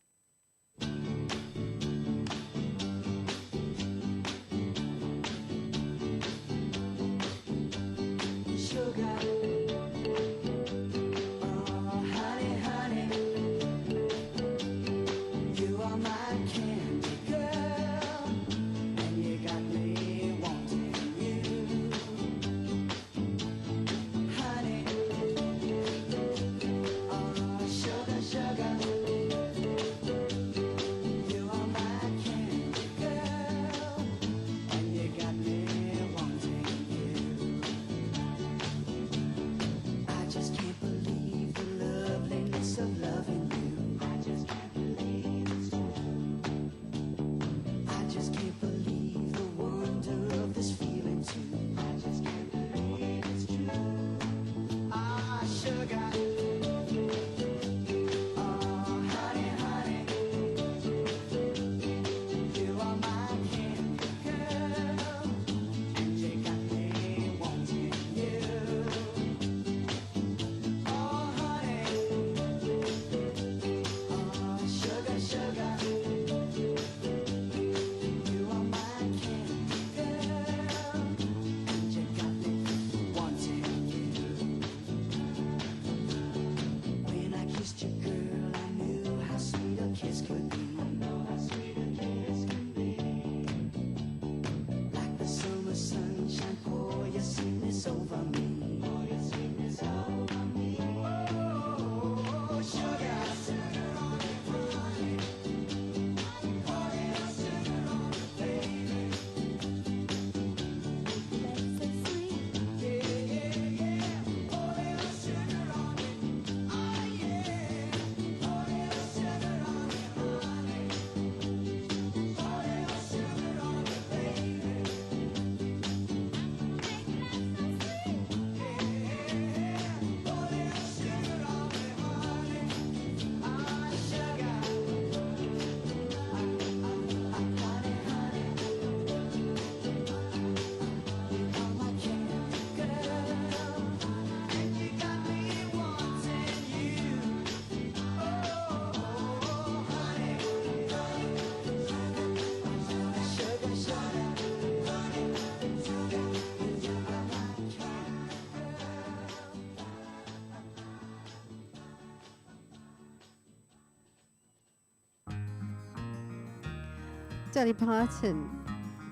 Speaker 1: Dolly Parton.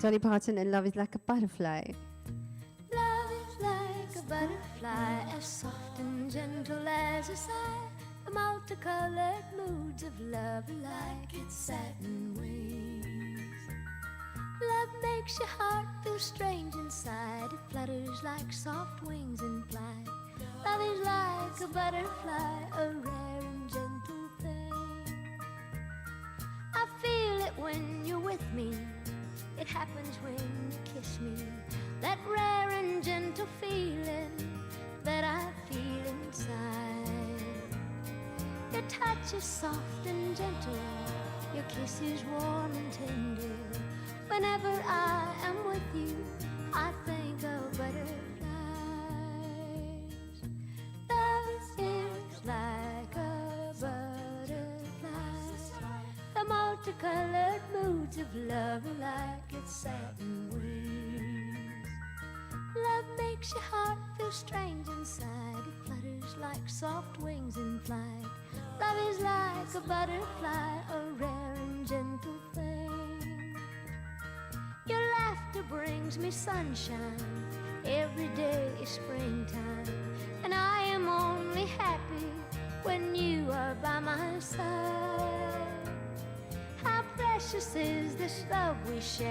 Speaker 1: Dolly Parton and Love is Like a Butterfly.
Speaker 2: Love is like a butterfly, as soft and gentle as a sigh. The multicolored moods of love are like its satin wings. Love makes your heart feel strange inside. It flutters like soft wings in flight. Love is like a butterfly, a rare and gentle thing. I feel it when you're with me. It happens when you kiss me. That rare and gentle feeling that I feel inside. Your touch is soft and gentle. Your kiss is warm and tender. Whenever I am with you, I think of butterflies. Love is like a butterfly. The multicolored moods of love are like its satin wings. Love makes your heart feel strange inside. It flutters like soft wings in flight. Love is like a butterfly, a rare and gentle thing. Your laughter brings me sunshine. Every day is springtime. And I am only happy when you are by my side. How precious is this love we share.